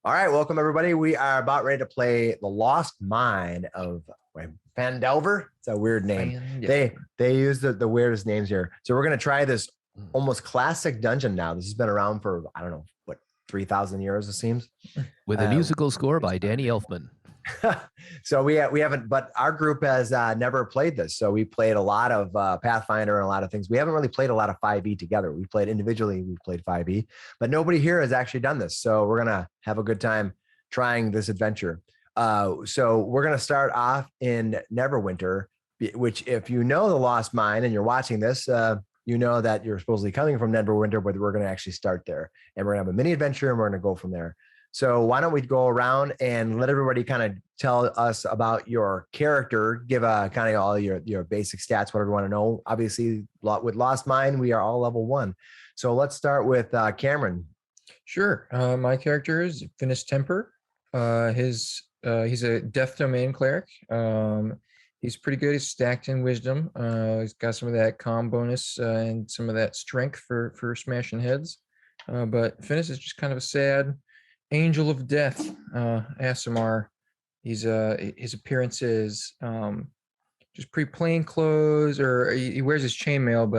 All right, welcome everybody. We are about ready to play the Lost Mine of Phandelver. It's a weird name. They use the weirdest names here. So we're gonna try this almost classic dungeon now. This has been around for I don't know what 3,000 years it seems. With a musical score by Danny Elfman. So we haven't, but our group has never played this. So we played a lot of Pathfinder and a lot of things. We haven't really played a lot of 5e together. We played individually. We played 5e, but nobody here has actually done this. So we're gonna have a good time trying this adventure. So we're gonna start off in Neverwinter, which if you know the Lost Mine and you're watching this, you know that you're supposedly coming from Neverwinter, but we're gonna actually start there, and we're gonna have a mini adventure, and we're gonna go from there. So why don't we go around and let everybody kind of tell us about your character, give kind of all your basic stats, whatever you want to know. Obviously, with Lost Mine, we are all level 1. So let's start with Cameron. Sure. My character is Finished Temper. He's a Death Domain cleric. He's pretty good. He's stacked in wisdom. He's got some of that calm bonus and some of that strength for smashing heads. But Finished is just kind of a sad angel of death, ASMR. His appearances, just pretty plain clothes, or he wears his chainmail,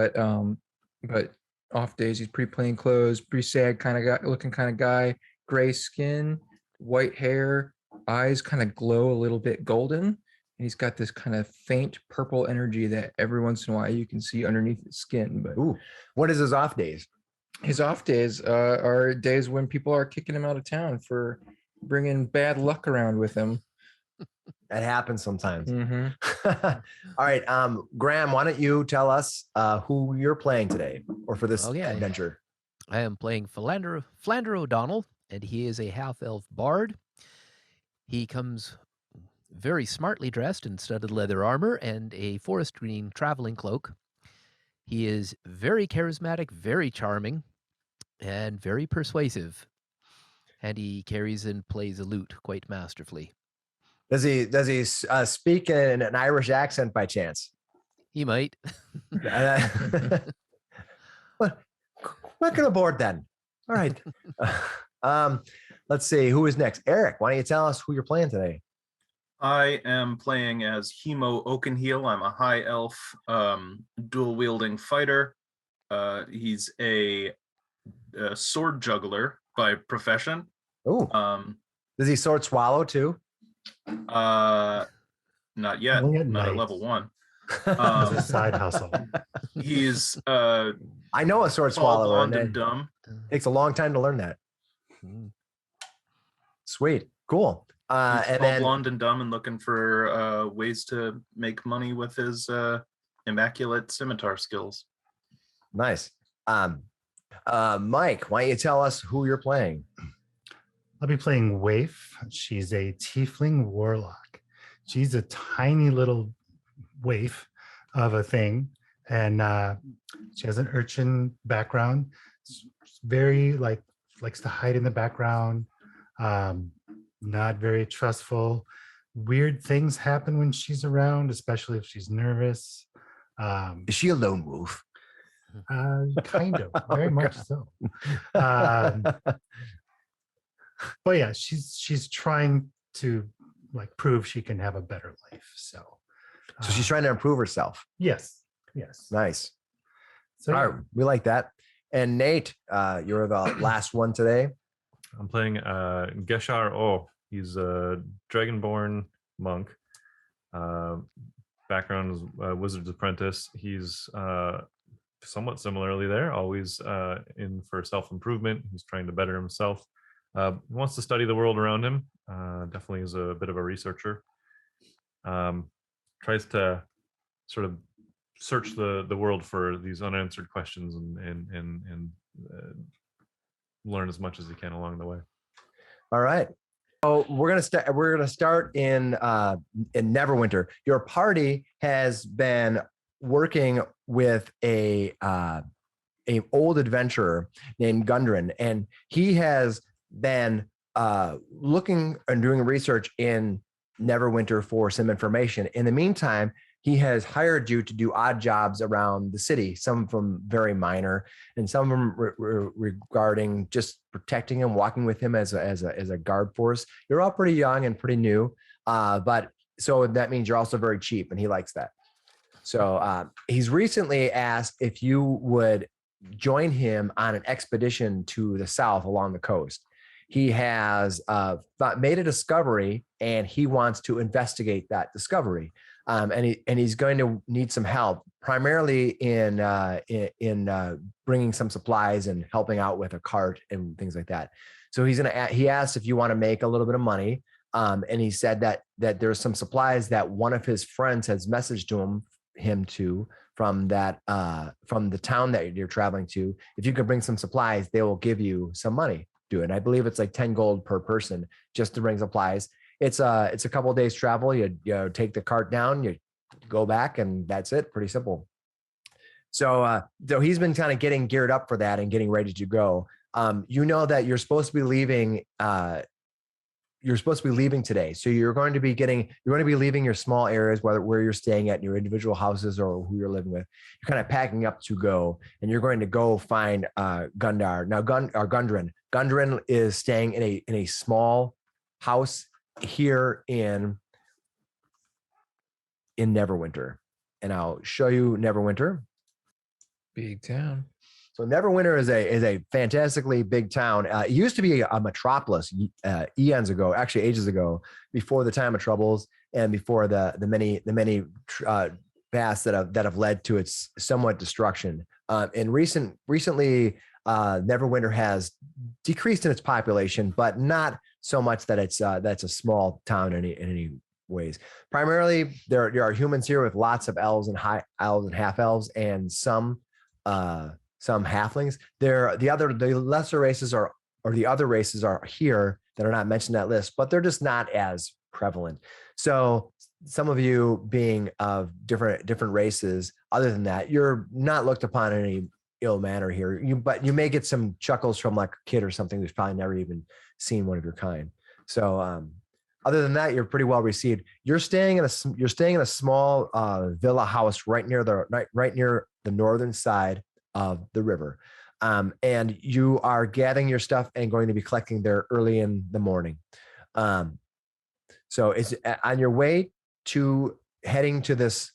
but off days he's pretty plain clothes, pretty sad kind of guy, looking kind of guy, gray skin, white hair, eyes kind of glow a little bit golden, and he's got this kind of faint purple energy that every once in a while you can see underneath his skin. But what is his off days? His off days are days when people are kicking him out of town for bringing bad luck around with him. That happens sometimes. Mm-hmm. All right, Graham, why don't you tell us who you're playing today, or for this adventure? I am playing Flander O'Donnell, and he is a half-elf bard. He comes very smartly dressed in studded leather armor and a forest green traveling cloak. He is very charismatic, very charming, and very persuasive. And he carries and plays a lute quite masterfully. Does he speak in an Irish accent by chance? He might. Well, welcome aboard then. All right. Let's see who is next. Eric, why don't you tell us who you're playing today? I am playing as Hemo Oakenheel. I'm a high elf, dual-wielding fighter. He's a sword juggler by profession. Oh. Does he sword swallow too? Not yet. Not at level 1. It's a side hustle. He's I know a sword swallower. Blonde and dumb. Takes a long time to learn that. Sweet, cool. And then blonde and dumb and looking for ways to make money with his immaculate scimitar skills. Nice. Mike, why don't you tell us who you're playing? I'll be playing Waif. She's a tiefling warlock. She's a tiny little waif of a thing, and she has an urchin background. Very likes to hide in the background. Not very trustful. Weird things happen when she's around, especially if she's nervous. Is she a lone wolf? Kind of, very much so. But yeah, she's trying to prove she can have a better life. So she's trying to improve herself. Yes. Nice. So all right, we like that. And Nate, you're the last one today. I'm playing Geshar O. He's a dragonborn monk. Background is wizard's apprentice. He's somewhat similarly there, always in for self-improvement. He's trying to better himself. He wants to study the world around him. Definitely is a bit of a researcher. Tries to sort of search the world for these unanswered questions and learn as much as he can along the way. All right. So we're gonna start in Neverwinter. Your party has been working with a old adventurer named Gundren, and he has been looking and doing research in Neverwinter for some information. In the meantime, he has hired you to do odd jobs around the city, some of them very minor, and some of them regarding just protecting him, walking with him as a guard force. You're all pretty young and pretty new, but so that means you're also very cheap, and he likes that. So he's recently asked if you would join him on an expedition to the south along the coast. He has made a discovery, and he wants to investigate that discovery. And he's going to need some help, primarily in bringing some supplies and helping out with a cart and things like that. So he asked if you want to make a little bit of money, and he said that there's some supplies that one of his friends has messaged to him from the town that you're traveling to. If you could bring some supplies, they will give you some money. Do it. And I believe it's like 10 gold per person just to bring supplies. It's a couple of days travel. You take the cart down, you go back, and that's it. Pretty simple. So he's been kind of getting geared up for that and getting ready to go. You know that you're supposed to be leaving. You're supposed to be leaving today. So you're going to be leaving your small areas, where you're staying at, your individual houses or who you're living with. You're kind of packing up to go, and you're going to go find Gundar. Now Gundren. Gundren is staying in a small house here in Neverwinter. And I'll show you Neverwinter. Big town. So Neverwinter is a fantastically big town. It used to be a metropolis eons ago, actually ages ago, before the time of troubles and before the many paths that have led to its somewhat destruction. And recently, Neverwinter has decreased in its population, but not so much that that's a small town in any ways. Primarily, there are humans here with lots of elves and high elves and half elves, and some halflings. The lesser races or the other races are here that are not mentioned in that list, but they're just not as prevalent. So some of you being of different races, other than that, you're not looked upon in any ill manner here. But you may get some chuckles from like a kid or something who's probably never even seen one of your kind. So other than that, you're pretty well received. You're staying in a small villa house right near the northern side of the river. And you are gathering your stuff and going to be collecting there early in the morning. So it's on your way to heading to this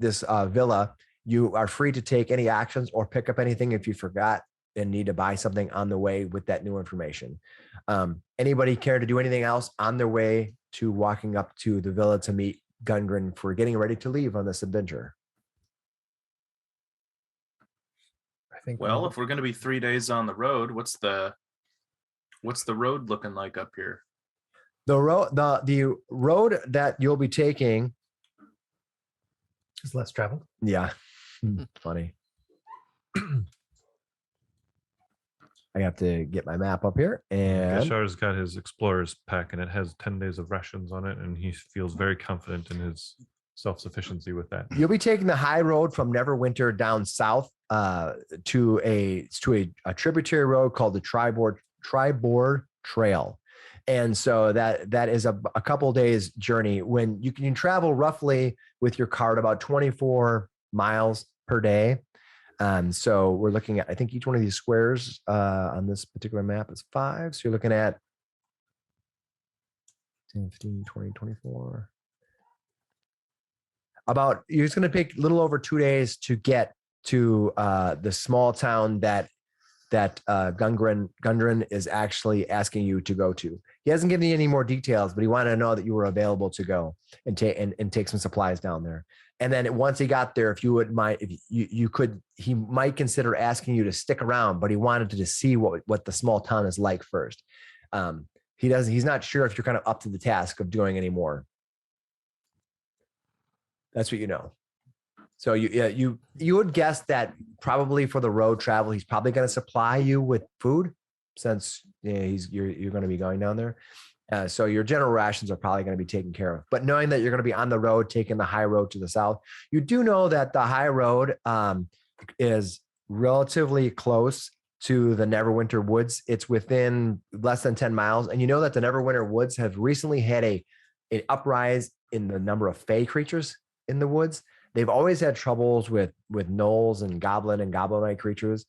villa. You are free to take any actions or pick up anything if you forgot and need to buy something on the way with that new information. Anybody care to do anything else on their way to walking up to the villa to meet Gundren for getting ready to leave on this adventure? I think. Well, if we're going to be 3 days on the road, what's the road looking like up here? The road that you'll be taking Is less traveled. Yeah. Funny. I have to get my map up here. And Gashar's got his explorer's pack, and it has 10 days of rations on it, and he feels very confident in his self-sufficiency with that. you'll be taking the high road from Neverwinter down south to a tributary road called the Triboar Trail. And so that is a couple days journey. When you can travel roughly with your cart about 24 miles per day. So we're looking at, I think each one of these squares on this particular map is 5. So you're looking at 10, 15, 20, 24. It's going to take a little over 2 days to get to the small town that Gundren is actually asking you to go to. He hasn't given you any more details, but he wanted to know that you were available to go and take some supplies down there. And then once he got there, if you would mind, if you could, he might consider asking you to stick around, but he wanted to just see what the small town is like first. He's not sure if you're kind of up to the task of doing any more. That's what you know. So you would guess that probably for the road travel, he's probably going to supply you with food, since you're going to be going down there. So your general rations are probably going to be taken care of. But knowing that you're going to be on the road, taking the high road to the south, you do know that the high road is relatively close to the Neverwinter Woods. It's within less than 10 miles. And you know that the Neverwinter Woods have recently had an uprise in the number of fey creatures in the woods. They've always had troubles with gnolls and goblinite creatures.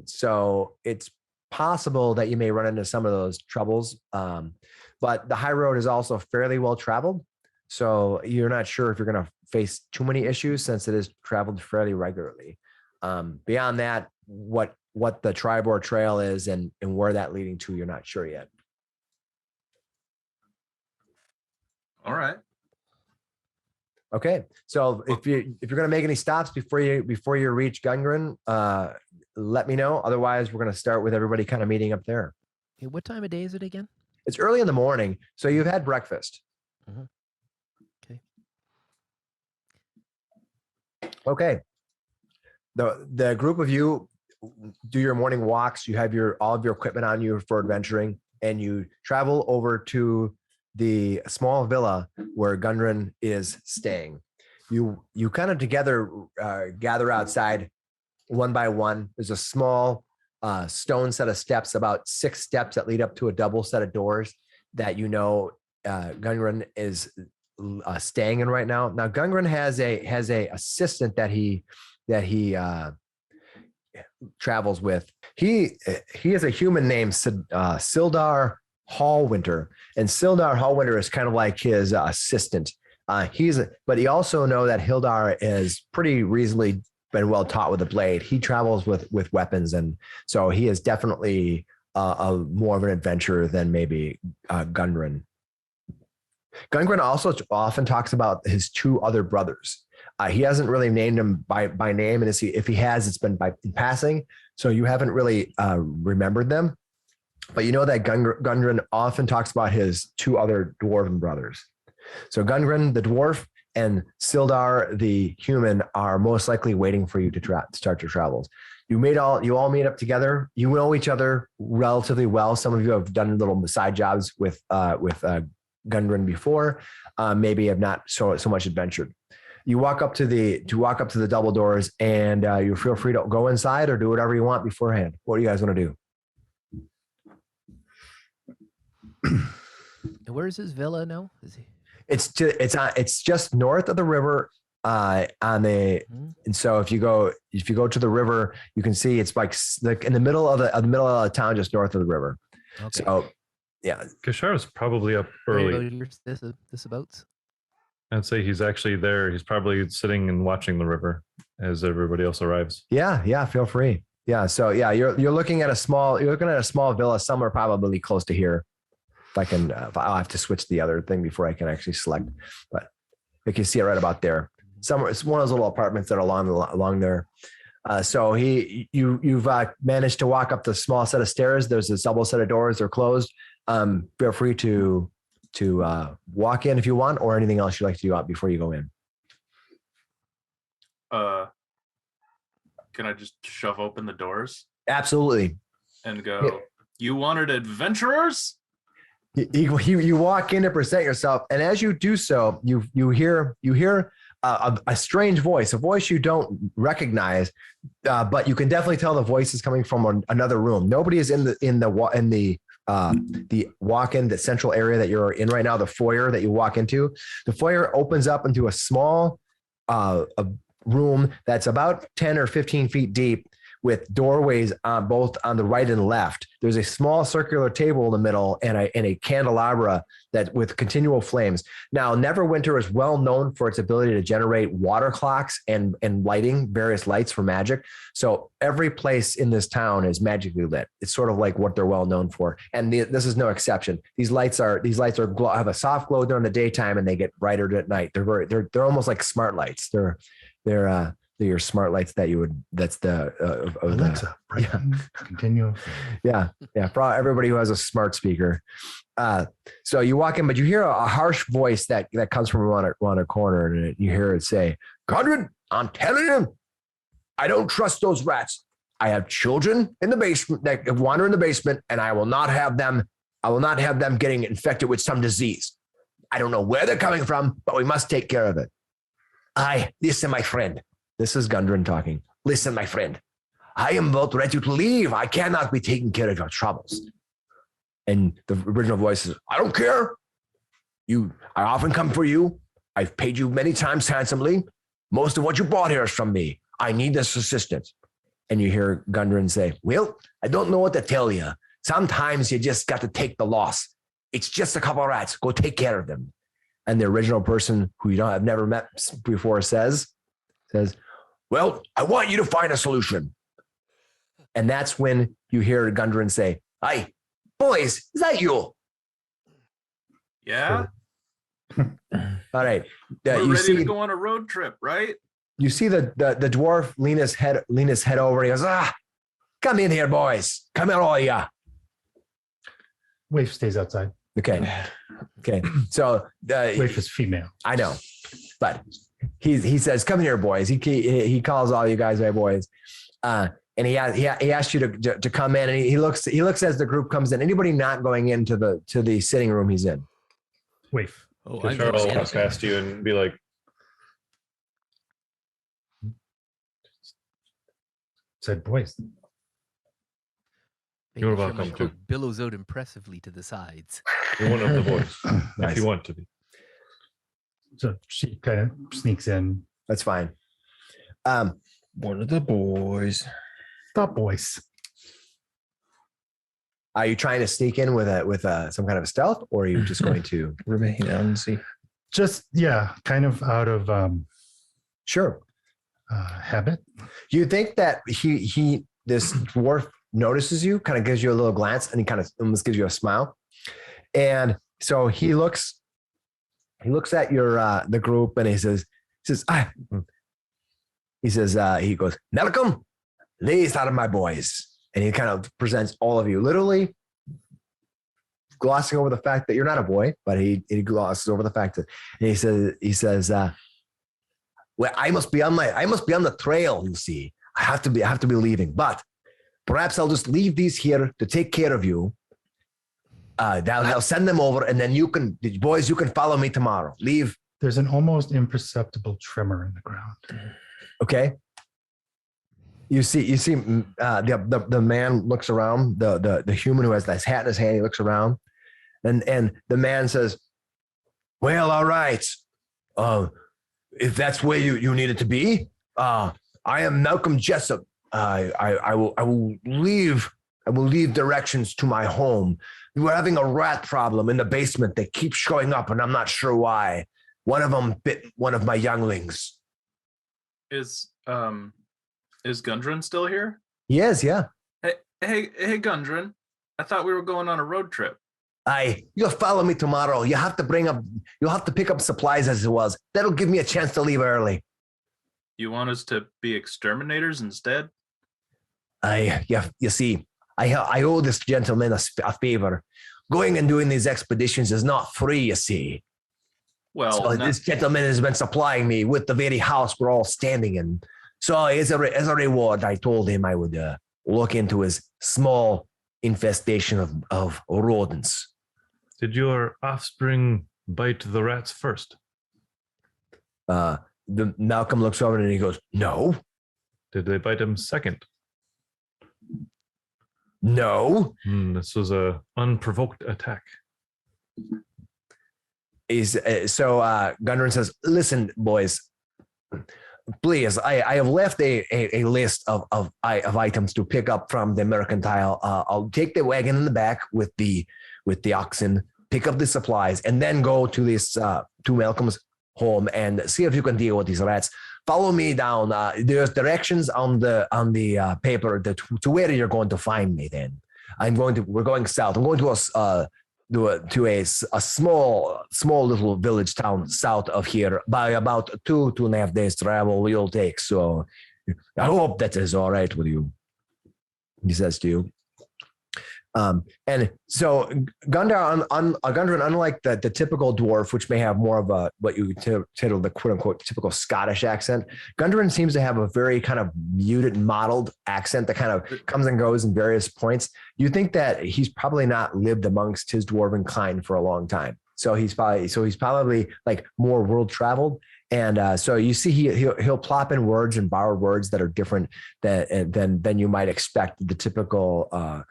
So it's possible that you may run into some of those troubles. But the high road is also fairly well traveled. So you're not sure if you're going to face too many issues since it is traveled fairly regularly. Beyond that, what the Triboar Trail is and where that leading to, you're not sure yet. All right. Okay, so if you're going to make any stops before you reach Gundren, let me know. Otherwise, we're going to start with everybody kind of meeting up there. Hey, what time of day is it again? It's early in the morning, so you've had breakfast. Okay. Okay. The group of you do your morning walks. You have all of your equipment on you for adventuring, and you travel over to the small villa where Gundren is staying. You kind of together gather outside one by one. There's a small stone set of steps, about 6 steps that lead up to a double set of doors that Gundren is staying in right now. Now Gundren has a assistant that he travels with. He is a human named Sildar Hallwinter, and Sildar Hallwinter is kind of like his assistant. But he also know that Hildar is pretty reasonably been well taught with a blade. He travels with weapons, and so he is definitely more of an adventurer than maybe Gundren. Gundren also often talks about his 2 other brothers. He hasn't really named them by name, and if he has, it's been in passing. So you haven't really remembered them. But you know that Gundren often talks about his 2 other dwarven brothers. So Gundren, the dwarf, and Sildar, the human, are most likely waiting for you to start your travels. You all meet up together. You know each other relatively well. Some of you have done little side jobs with Gundren before. Maybe have not so much adventured. You walk up to the double doors, and you feel free to go inside or do whatever you want beforehand. What do you guys want to do? And where is his villa now? Is he? It's just north of the river. And so if you go to the river, you can see it's like in the middle of the town, just north of the river. Okay. So yeah, Kashar's probably up early. This abouts. I'd say he's actually there. He's probably sitting and watching the river as everybody else arrives. Yeah. Feel free. Yeah. So yeah, you're looking at a small villa somewhere probably close to here. I'll have to switch the other thing before I can actually select, but you can see it right about there. Somewhere, it's one of those little apartments that are along there. So you've managed to walk up the small set of stairs. There's a double set of doors. They're closed. Feel free to walk in if you want, or anything else you'd like to do out before you go in. Can I just shove open the doors? Absolutely. And go, you wanted adventurers? You walk in to present yourself, and as you do so, you hear a strange voice, a voice you don't recognize, but you can definitely tell the voice is coming from another room. Nobody is in the walk-in, the central area that you're in right now, the foyer that you walk into. The foyer opens up into a small a room that's about 10 or 15 feet deep, with doorways on both on the right and left. There's a small circular table in the middle and a candelabra that with continual flames. Now, Neverwinter is well known for its ability to generate water clocks and lighting, various lights for magic. So every place in this town is magically lit. It's sort of like what they're well known for. And this is no exception. These lights have a soft glow during the daytime, and they get brighter at night. They're almost like smart lights. They're your smart lights that's the Alexa, continue. Yeah. For everybody who has a smart speaker. So you walk in, but you hear a harsh voice that comes from around a corner, and you hear it say, "Gundren, I'm telling you, I don't trust those rats. I have children in the basement that wander in the basement, and I will not have them getting infected with some disease. I don't know where they're coming from, but we must take care of it. Listen, my friend." This is Gundren talking. "Listen, my friend, I am about ready to leave. I cannot be taking care of your troubles." And the original voice is, "I don't care. I often come for you. I've paid you many times handsomely. Most of what you brought here is from me. I need this assistance. And you hear Gundren say, well, I don't know what to tell you. Sometimes you just got to take the loss. It's just a couple of rats. Go take care of them. And the original person who you don't have never met before says, well, I want you to find a solution. And that's when you hear Gundren say, hi, boys, is that you? Yeah, All right. we're You ready to see, go on a road trip, right? you see the dwarf lean his head over. And he goes, come in here, boys. Come in, all of ya. Waif stays outside. Okay. So Waif is female. I know, but he says, come here, boys. He calls all you guys my boys. And he asked you to come in, and he looks as the group comes in. Anybody not going into the sitting room he's in? Waif. Oh, So Charles will walk past you and be like, Said boys. You're Making sure welcome my to. coat billows out impressively to the sides. you're one of the boys, Nice. if you want to be. So she kind of sneaks in. That's fine. One of the boys. Stop, boys. Are you trying to sneak in with some kind of a stealth, or are you just going to Remain unseen. Just kind of out of sure? habit. You think that this dwarf notices you, kind of gives you a little glance, and he kind of almost gives you a smile. And so he looks at your the group, and he goes, Malcome, these are my boys. And he kind of presents all of you, literally glossing over the fact that you're not a boy, but he glosses over the fact that, and he says, well, I must be on the trail. You see, I have to be leaving, but perhaps I'll just leave these here to take care of you. I'll send them over, and then you can follow me tomorrow. Leave. There's an almost imperceptible tremor in the ground. Okay. You see the man looks around, the human who has this hat in his hand. He looks around, and the man says, well, all right. If that's where you needed to be, I am Malcome Jessup. I will leave directions to my home. We're having a rat problem in the basement. They keep showing up, and I'm not sure why. One of them bit one of my younglings. Is Gundren still here? He is, yeah. Hey, Gundren. I thought we were going on a road trip. You'll follow me tomorrow. You'll have to pick up supplies as it was. That'll give me a chance to leave early. You want us to be exterminators instead? You see, I owe this gentleman a favor. Going and doing these expeditions is not free, you see. Well, So this gentleman has been supplying me with the very house we're all standing in. So as a reward, I told him I would look into his small infestation of rodents. Did your offspring bite the rats first? The Malcome looks over and he goes, no. Did they bite him second? No. This was a unprovoked attack. Gundren says, listen, boys, please, I have left a list of items to pick up from the mercantile. I'll take the wagon in the back with the oxen, pick up the supplies, and then go to Malcolm's home and see if you can deal with these rats. Follow me down. There's directions on the paper to where you're going to find me. Then we're going south. I'm going to a small little village town south of here by about 2.5 days travel you'll take. So I hope that is all right with you, he says to you. And so Gundren, unlike the typical dwarf, which may have more of a what you title the quote unquote typical Scottish accent, Gundren seems to have a very kind of muted, modeled accent that kind of comes and goes in various points. You think that he's probably not lived amongst his dwarven kind for a long time, so he's probably like more world traveled. And so you see, he'll plop in words and borrow words that are different than you might expect the typical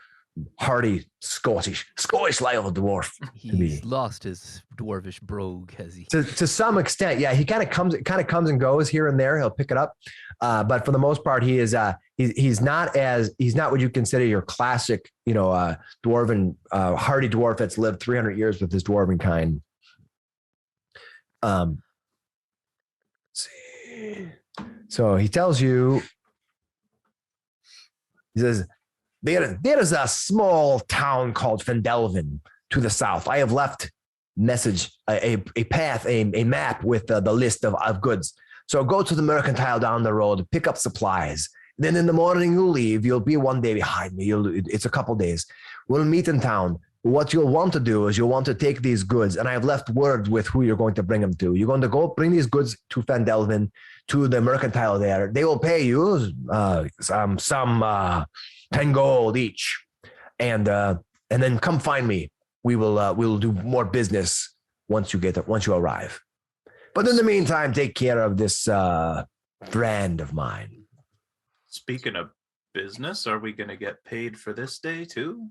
hardy Scottish little dwarf. He's lost his dwarvish brogue, has he? To some extent, yeah. He kind of comes and goes here and there. He'll pick it up, but for the most part, he is he's not what you consider your classic, dwarven hardy dwarf that's lived 300 years with his dwarven kind. Let's see. So he tells you. He says, there is a small town called Phandelver to the south. I have left a path, a map with the list of goods. So go to the mercantile down the road, pick up supplies. Then in the morning you leave. You'll be one day behind me. It's a couple days. We'll meet in town. What you'll want to do is you'll want to take these goods, and I've left word with who you're going to bring them to. You're going to go bring these goods to Phandelver, to the mercantile there. They will pay you some 10 gold each, and then come find me. We will do more business once you arrive. But in the meantime, take care of this friend of mine. Speaking of business, are we going to get paid for this day too?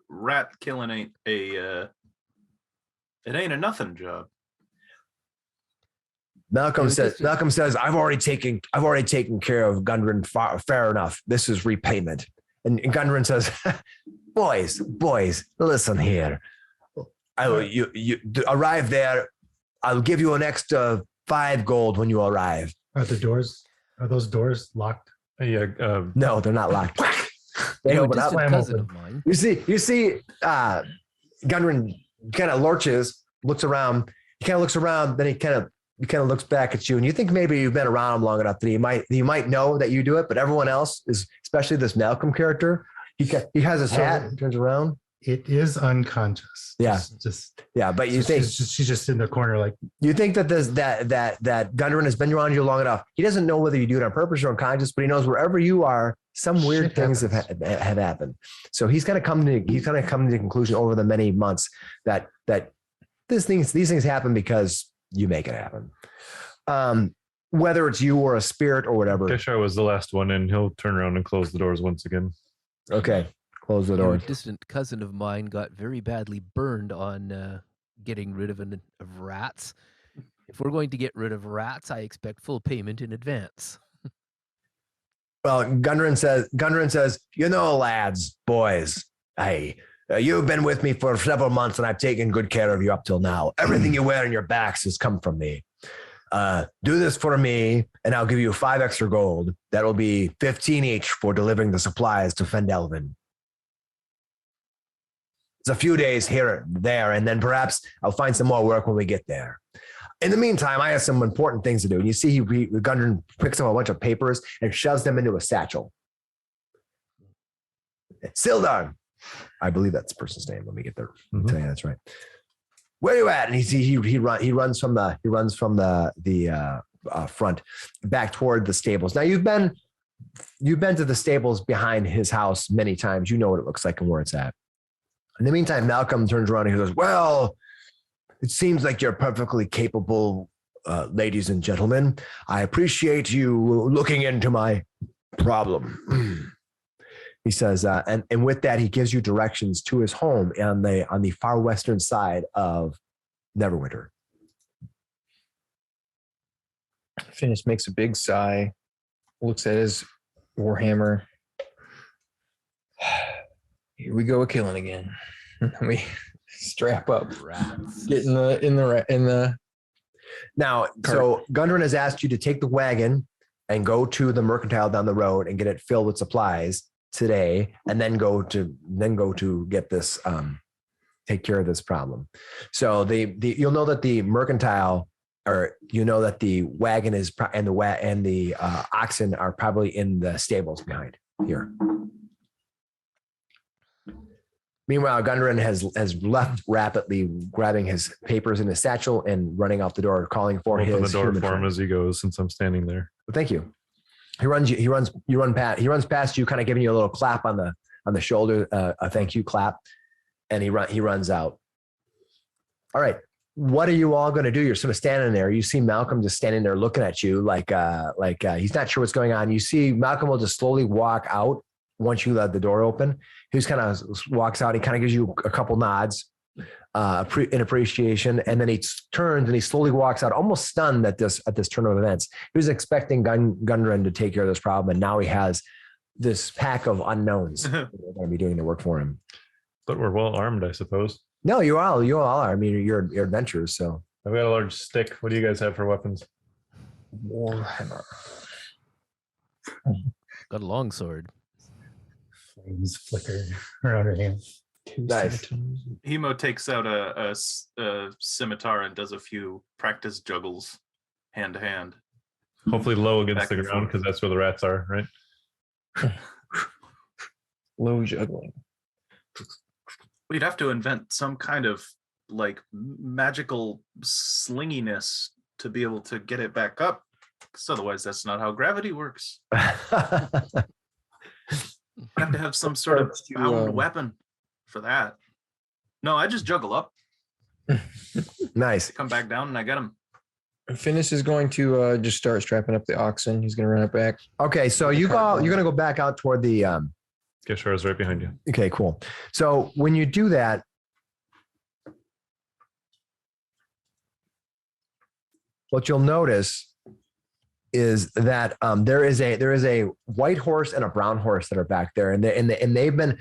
Rat killing ain't it ain't a nothing job. Malcome says, I've already taken care of Gundren fair enough. This is repayment. And Gundren says, boys, listen here. You arrive there. I'll give you an extra 5 gold when you arrive. Are those doors locked? Yeah. No, they're not locked. They open up. Cousin of mine. You see, Gundren kind of lurches, looks around. He kind of looks around, then he kind of looks back at you, and you think maybe you've been around him long enough that he might know that you do it, but everyone else is, especially this Malcome character. He has his hat and turns around. It is unconscious. Yeah, but you think she's just in the corner, like you think that that Gundren has been around you long enough. He doesn't know whether you do it on purpose or unconscious, but he knows wherever you are, some weird things have happened. So he's going to come to the conclusion over the many months that these things happen because you make it happen. Whether it's you or a spirit or whatever. Kishar was the last one in. He'll turn around and close the doors once again. Okay. Close the door. A distant cousin of mine got very badly burned on getting rid of rats. If we're going to get rid of rats, I expect full payment in advance. Well, Gundren says, lads, boys, hey, you've been with me for several months, and I've taken good care of you up till now. Everything you wear on your backs has come from me. Do this for me, and I'll give you 5 extra gold. That'll be 15 each for delivering the supplies to Phandelver. It's a few days here and there, and then perhaps I'll find some more work when we get there. In the meantime, I have some important things to do. And you see, Gundren picks up a bunch of papers and shoves them into a satchel. Sildar, I believe that's the person's name. Let me get there. Mm-hmm. Tell you that's right. Where are you at? And he runs from the front back toward the stables. Now you've been to the stables behind his house many times. You know what it looks like and where it's at. In the meantime, Malcome turns around and he goes, "Well, it seems like you're perfectly capable, ladies and gentlemen. I appreciate you looking into my problem." He says, and with that, he gives you directions to his home on the far western side of Neverwinter. Phineas makes a big sigh, looks at his warhammer. Here we go, a killing again. We strap up, Rats. get in the. Now, cart. So Gundren has asked you to take the wagon and go to the mercantile down the road and get it filled with supplies today, and then go to get this, take care of this problem. So you'll know that the mercantile, or you know that the wagon is and the oxen are probably in the stables behind here. Meanwhile, Gundren has left rapidly, grabbing his papers in his satchel and running out the door, calling for Open his the door human for him friend. as he goes, since I'm standing there. Thank you. He runs past you, kind of giving you a little clap on the shoulder, a thank you clap, and he runs out. All right, what are you all going to do? You're sort of standing there. You see Malcome just standing there looking at you like he's not sure what's going on. You see Malcome will just slowly walk out once you let the door open. He just kind of walks out. He kind of gives you a couple nods in appreciation, and then he turns and he slowly walks out, almost stunned at this turn of events. He was expecting Gundren to take care of this problem, and now he has this pack of unknowns that are going to be doing the work for him. But we're well armed, I suppose. No, you all are. I mean, you're adventurers, so. I've got a large stick. What do you guys have for weapons? Warhammer. Got a long sword. Flames flicker around her hands. Nice. Hemo takes out a scimitar and does a few practice juggles hand to hand. Hopefully low against Back the and ground, forth. because that's where the rats are, right? Low juggling. We'd have to invent some kind of like magical slinginess to be able to get it back up, because otherwise that's not how gravity works. We have to have some sort of bound weapon for that. No, I just juggle up, Nice. come back down, and I get them. Finis is going to just start strapping up the oxen. He's going to run it back. Okay, so you're going to go back out toward the. Geshar's right behind you. Okay, cool. So when you do that, what you'll notice is that there is a white horse and a brown horse that are back there, and they've been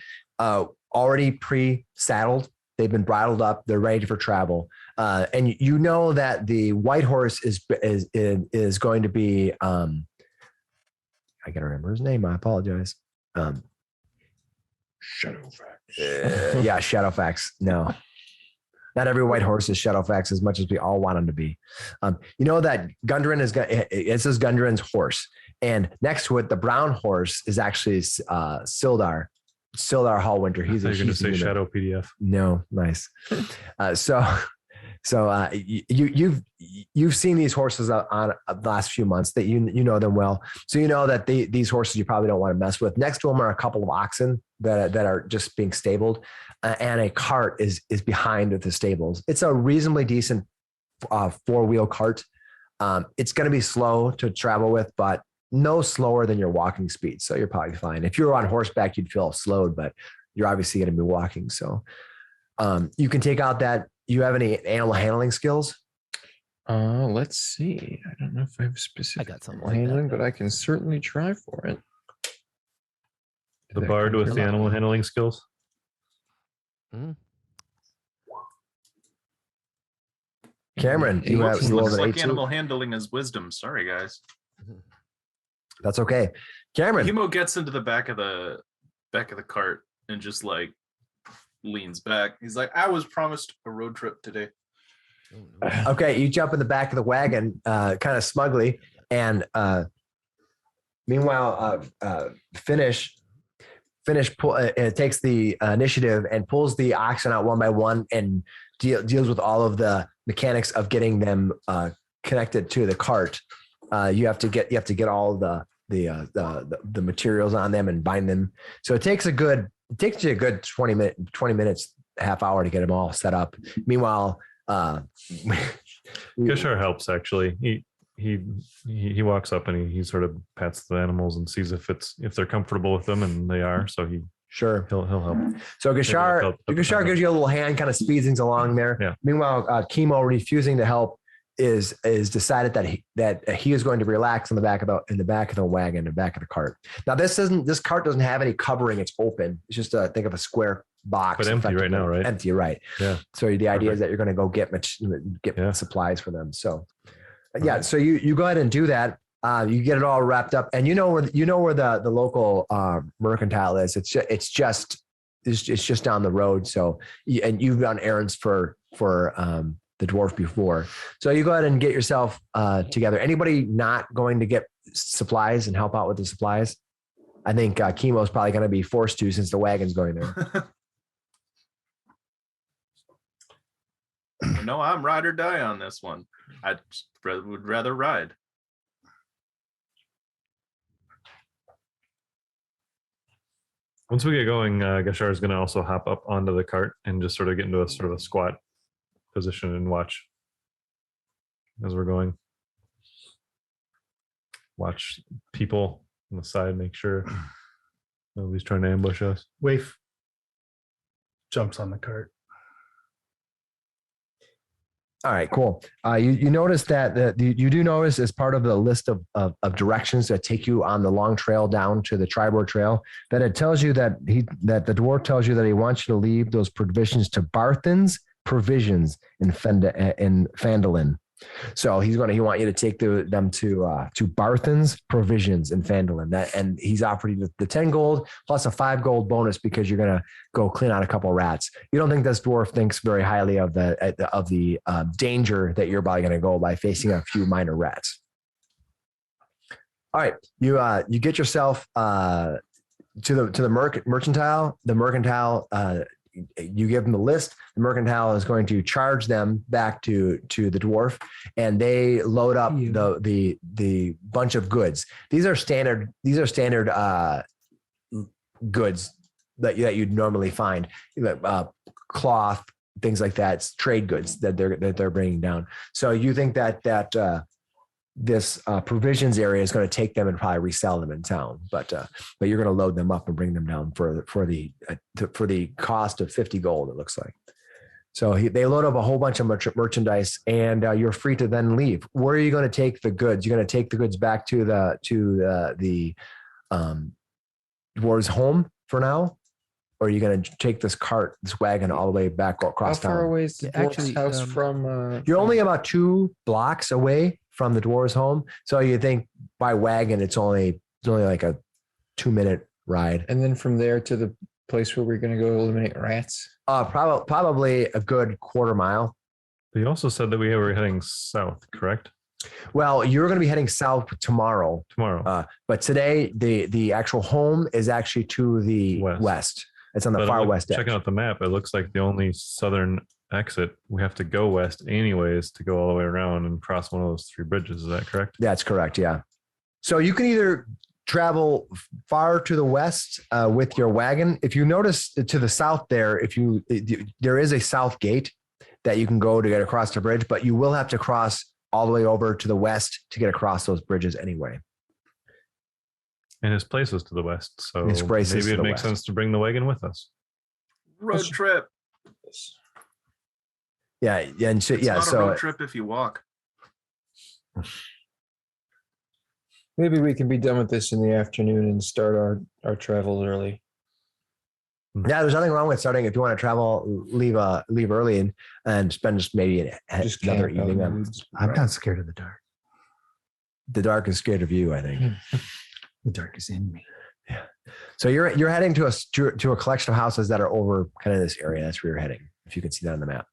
already pre-saddled. They've been bridled up. They're ready for travel, and you know that the white horse is going to be. I gotta remember his name. I apologize. Shadowfax. Yeah, Shadowfax. No. Not every white horse is Shadowfax as much as we all want them to be. You know that Gundren it says Gundren's horse, and next to it, the brown horse is actually Sildar Hallwinter. He's going to say human. Shadow PDF. No, nice. So you've seen these horses on the last few months that you know them well. So you know that these horses you probably don't want to mess with. Next to them are a couple of oxen that are just being stabled, and a cart is behind the stables. It's a reasonably decent 4-wheel cart. It's going to be slow to travel with, but no slower than your walking speed. So you're probably fine. If you were on horseback, you'd feel slowed, but you're obviously going to be walking. So you can take out that. You have any animal handling skills? Let's see. I don't know if I have specific got something animal like that, handling, though. but I can certainly try for it. The bard with the animal handling skills. Cameron, you have Looks you rolled Looks an like 8 animal handling is wisdom. Sorry, guys. That's okay. Cameron, Hemo gets into the back of the cart and just like leans back. He's like, I was promised a road trip today. okay, you jump in the back of the wagon, kind of smugly, and meanwhile, Finish takes the initiative and pulls the oxen out one by one and deals with all of the mechanics of getting them connected to the cart. You have to get all the materials on them and bind them. So it takes you a good 20 minutes, half hour to get them all set up. Meanwhile, Geshar helps actually. He walks up and he sort of pats the animals and sees if they're comfortable with them, and they are. So Sure. he'll help. So Geshar gives you a little hand, kind of speeds things along there. Yeah. Meanwhile, Chemo refusing to help is decided that he is going to relax in the back of the wagon, the back of the cart. Now this cart doesn't have any covering. It's open. It's just think of a square box. But empty right now, right? Empty, right? Yeah. So the idea is Perfect. that you're going to go get supplies for them. So yeah. So you go ahead and do that. You get it all wrapped up, and you know where the local mercantile is. It's just down the road. So and you've done errands for the dwarf before. So you go ahead and get yourself together. Anybody not going to get supplies and help out with the supplies? I think Chemo's probably going to be forced to, since the wagon's going there. No, I'm ride or die on this one. I would rather ride. Once we get going, Geshar is going to also hop up onto the cart and just sort of get into a sort of a squat position and watch as we're going. Watch people on the side, make sure So he's trying to ambush us. Waif jumps on the cart. All right, cool. You notice that you do notice as part of the list of directions that take you on the long trail down to the Triboar Trail that it tells you that the dwarf tells you that he wants you to leave those provisions to Barthen's Provisions in Phandelver. So he want you to take them to Barthen's Provisions in Phandelver. And he's offered you the 10 gold plus a 5 gold bonus because you're gonna go clean out a couple rats. You don't think this dwarf thinks very highly of the danger that you're probably gonna go by facing a few minor rats. All right, you get yourself to the mercantile. The mercantile. You give them the list. The mercantile is going to charge them back to the dwarf, and they load up the bunch of goods. These are standard goods that you'd normally find, cloth, things like that. It's trade goods that they're bringing down. So you think that this provisions area is going to take them and probably resell them in town, but you're going to load them up and bring them down for the cost of 50 gold. It looks like. So they load up a whole bunch of merchandise, and you're free to then leave. Where are you going to take the goods? You're going to take the goods back to the dwarves' home for now, or are you going to take this wagon all the way back across town? How far away is the dwarf's house from? You're only about 2 blocks away from the dwarves' home, so you think by wagon it's only like a 2-minute ride. And then from there to the place where we're going to go eliminate rats. Probably a good quarter mile. But you also said that we were heading south, correct? Well, you're going to be heading south tomorrow. But today the actual home is actually to the west. It's on the far west edge. Checking out the map, it looks like the only southern exit, we have to go west anyways to go all the way around and cross one of those 3 bridges. Is that correct? That's correct. Yeah. So you can either travel far to the west with your wagon. If you notice to the south there, there is a south gate that you can go to get across the bridge, but you will have to cross all the way over to the west to get across those bridges anyway. And his place is to the west, so maybe it makes sense to bring the wagon with us. Road trip. Yeah, and so, It's not a road trip if you walk. Maybe we can be done with this in the afternoon and start our travels early. Yeah, there's nothing wrong with starting if you want to travel, leave early and spend maybe another evening. I'm not scared of the dark. The dark is scared of you, I think. The dark is in me. Yeah. So you're heading to a collection of houses that are over kind of this area. That's where you're heading, if you can see that on the map.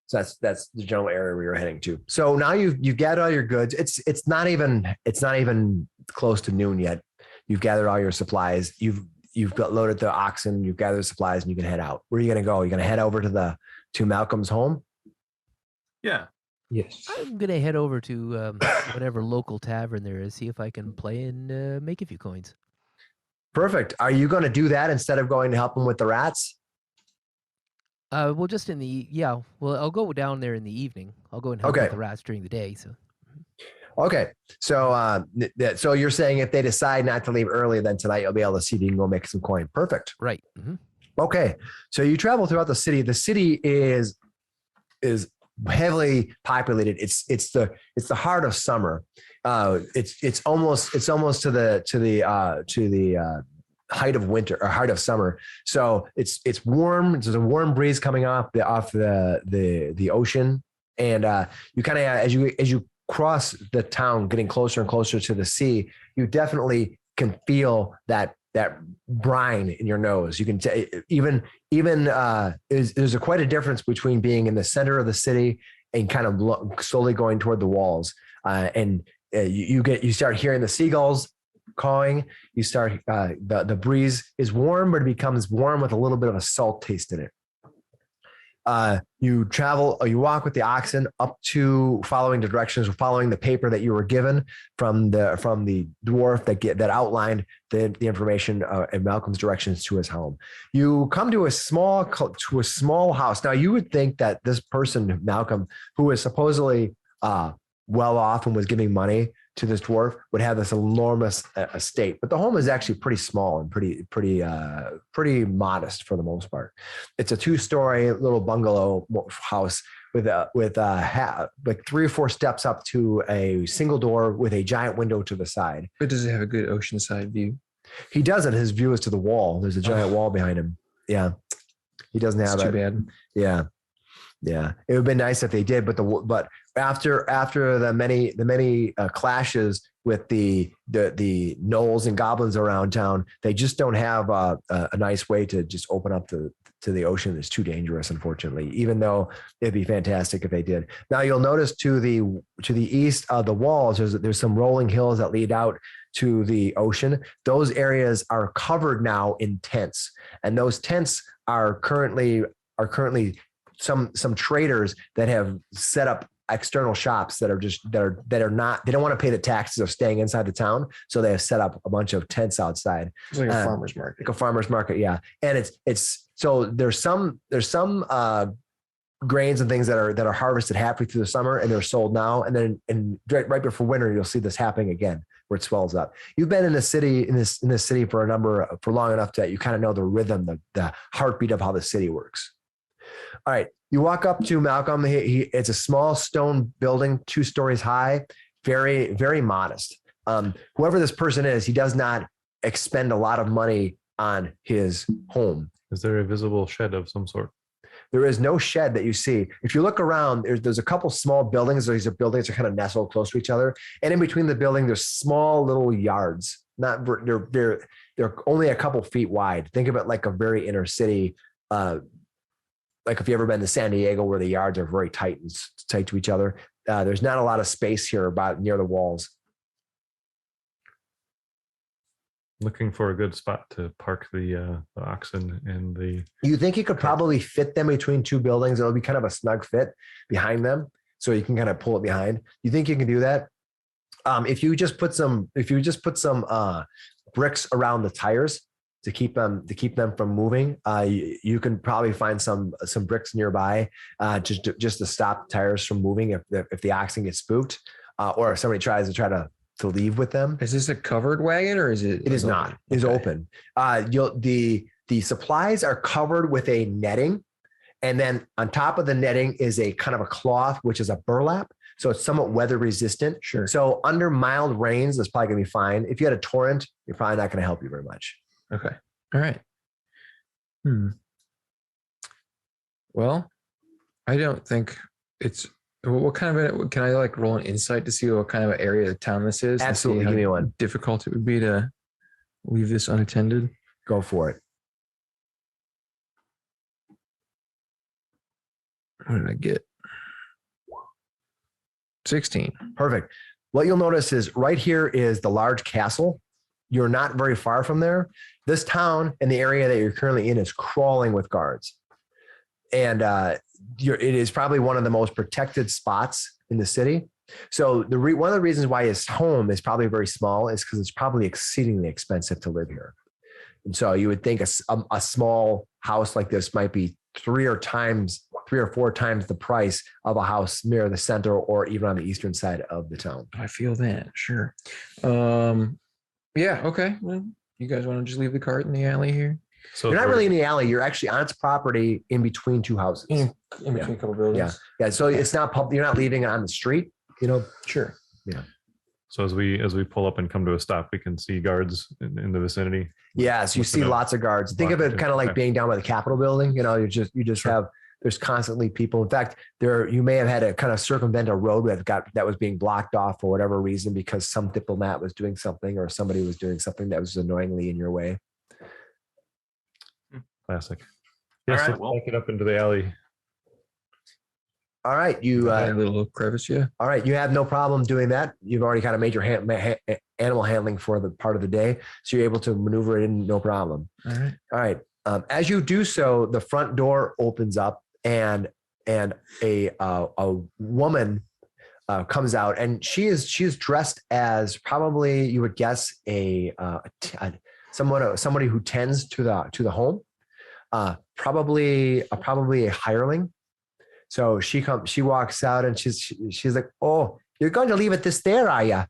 So that's the general area where you're heading to. So now you've gathered all your goods. It's not even close to noon yet. You've gathered all your supplies. You've got loaded the oxen. You've gathered the supplies, and you can head out. Where are you going to go? You're going to head over to Malcolm's home. Yeah. Yes. I'm going to head over to whatever local tavern there is, see if I can play and make a few coins. Perfect. Are you going to do that instead of going to help him with the rats? Well, just I'll go down there in the evening. I'll go and help with the rats during the day. So. Okay. So, so you're saying if they decide not to leave early, then tonight you'll be able to see if you can go make some coin. Perfect. Right. Mm-hmm. Okay. So you travel throughout the city. The city is heavily populated. It's the heart of summer. It's almost to the height of winter or height of summer. So it's warm. There's a warm breeze coming off the ocean, and you kind of as you cross the town, getting closer and closer to the sea, you definitely can feel that brine in your nose. You can there's quite a difference between being in the center of the city and kind of slowly going toward the walls. You start hearing the seagulls cawing. You start the breeze is warm, but it becomes warm with a little bit of a salt taste in it. You walk with the oxen up to following the directions, following the paper that you were given from the dwarf that outlined the information and Malcolm's directions to his home. You come to a small house. Now you would think that this person, Malcolm, who was supposedly well off and was giving money to this dwarf would have this enormous estate, but the home is actually pretty small and pretty modest for the most part. It's a 2-story little bungalow house with like 3 or 4 steps up to a single door with a giant window to the side. But does it have a good oceanside view? He doesn't. His view is to the wall. There's a giant wall behind him. Yeah, he doesn't have That's too bad. Yeah. Yeah, it would have been nice if they did, but after the many clashes with the gnolls and goblins around town, they just don't have a nice way to just open up to the ocean. It's too dangerous, unfortunately. Even though it'd be fantastic if they did. Now you'll notice to the east of the walls, there's some rolling hills that lead out to the ocean. Those areas are covered now in tents, and those tents are currently some traders that have set up external shops that are not, they don't want to pay the taxes of staying inside the town. So they have set up a bunch of tents outside. It's like a farmer's market. Like a farmer's market. Yeah. And it's so there's some grains and things that are harvested halfway through the summer and they're sold now. And then right before winter, you'll see this happening again where it swells up. You've been in the city, in this city for long enough that you kind of know the rhythm, the heartbeat of how the city works. All right, you walk up to Malcome. It's a small stone building, 2 stories high, very, very modest. Whoever this person is, he does not expend a lot of money on his home. Is there a visible shed of some sort? There is no shed that you see. If you look around, there's a couple small buildings. These buildings are kind of nestled close to each other. And in between the building, there's small little yards. They're only a couple feet wide. Think of it like a very inner city, like if you ever been to San Diego where the yards are very tight to each other. There's not a lot of space here about near the walls. Looking for a good spot to park the oxen and the. You think you could probably fit them between 2 buildings? It'll be kind of a snug fit behind them, so you can kind of pull it behind. You think you can do that? If you just put some bricks around the tires to keep them from moving, you can probably find some bricks nearby just to stop the tires from moving if the oxen gets spooked, or if somebody tries to leave with them. Is this a covered wagon or is it? It is not. It is open. The supplies are covered with a netting, and then on top of the netting is a kind of a cloth, which is a burlap. So it's somewhat weather resistant. Sure. So under mild rains, that's probably gonna be fine. If you had a torrent, you're probably not gonna help you very much. Okay. All right. Well, I don't think it's. What kind of can I like roll an insight to see what kind of area of town this is? Absolutely, And see give how me one. difficult it would be to leave this unattended. Go for it. What did I get? 16. Perfect. What you'll notice is right here is the large castle. You're not very far from there. This town and the area that you're currently in is crawling with guards. And it is probably one of the most protected spots in the city. So one of the reasons why his home is probably very small is because it's probably exceedingly expensive to live here. And so you would think a small house like this might be 3 or 4 times the price of a house near the center or even on the eastern side of the town. I feel that. Sure. Yeah. Okay. Well, you guys want to just leave the cart in the alley here? So You're not really in the alley. You're actually on its property in between 2 houses. In between a couple buildings. Yeah. So it's not public. You're not leaving it on the street, Sure. Yeah. So as we pull up and come to a stop, we can see guards in the vicinity. Yeah. So you see lots of guards. Think of it kind of like being down by the Capitol building. You just have, there's constantly people. In fact, you may have had to kind of circumvent a road that was being blocked off for whatever reason because some diplomat was doing something or somebody was doing something that was annoyingly in your way. Classic. Yes, right, let's well- back it up into the alley. All right. A little crevice. Yeah. All right. You have no problem doing that. You've already kind of made your animal handling for the part of the day. So you're able to maneuver it in no problem. All right. All right. As you do so, the front door opens up and a woman comes out, and she is dressed as probably, you would guess, somebody who tends to the home, probably a hireling. So she walks out and she's like, "Oh, you're going to leave it this there, are you?"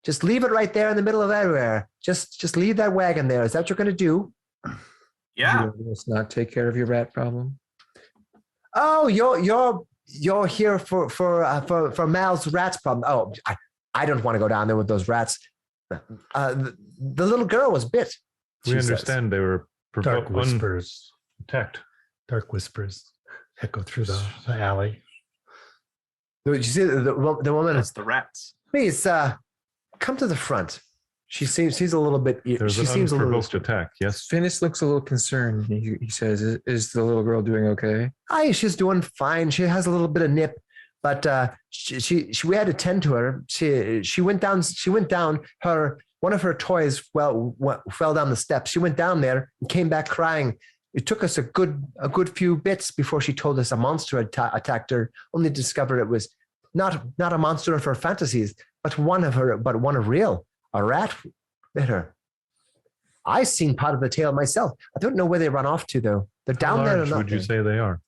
Just leave it right there in the middle of everywhere. Just leave that wagon there. Is that what you're going to do? Yeah. Let's not take care of your rat problem. Oh, you're here for Mal's rats problem. Oh, I don't want to go down there with those rats. The little girl was bit. We understand they were Dark whispers. attacked. Dark whispers echo through the alley. Did you see the woman? That's the rats. Please, come to the front. She's a little bit. There's She an seems a little. unprovoked attack. Yes. Finis looks a little concerned. He says, "Is the little girl doing okay?" Aye, she's doing fine. She has a little bit of nip, but we had to tend to her. She went down. One of her toys fell down the steps. She went down there and came back crying. It took us a good few bits before she told us a monster had attacked her. Only to discover it was not a monster of her fantasies, but one of real. A rat bit her. I seen part of the tail myself. I don't know where they run off to though. They're How down there. large would you say they are?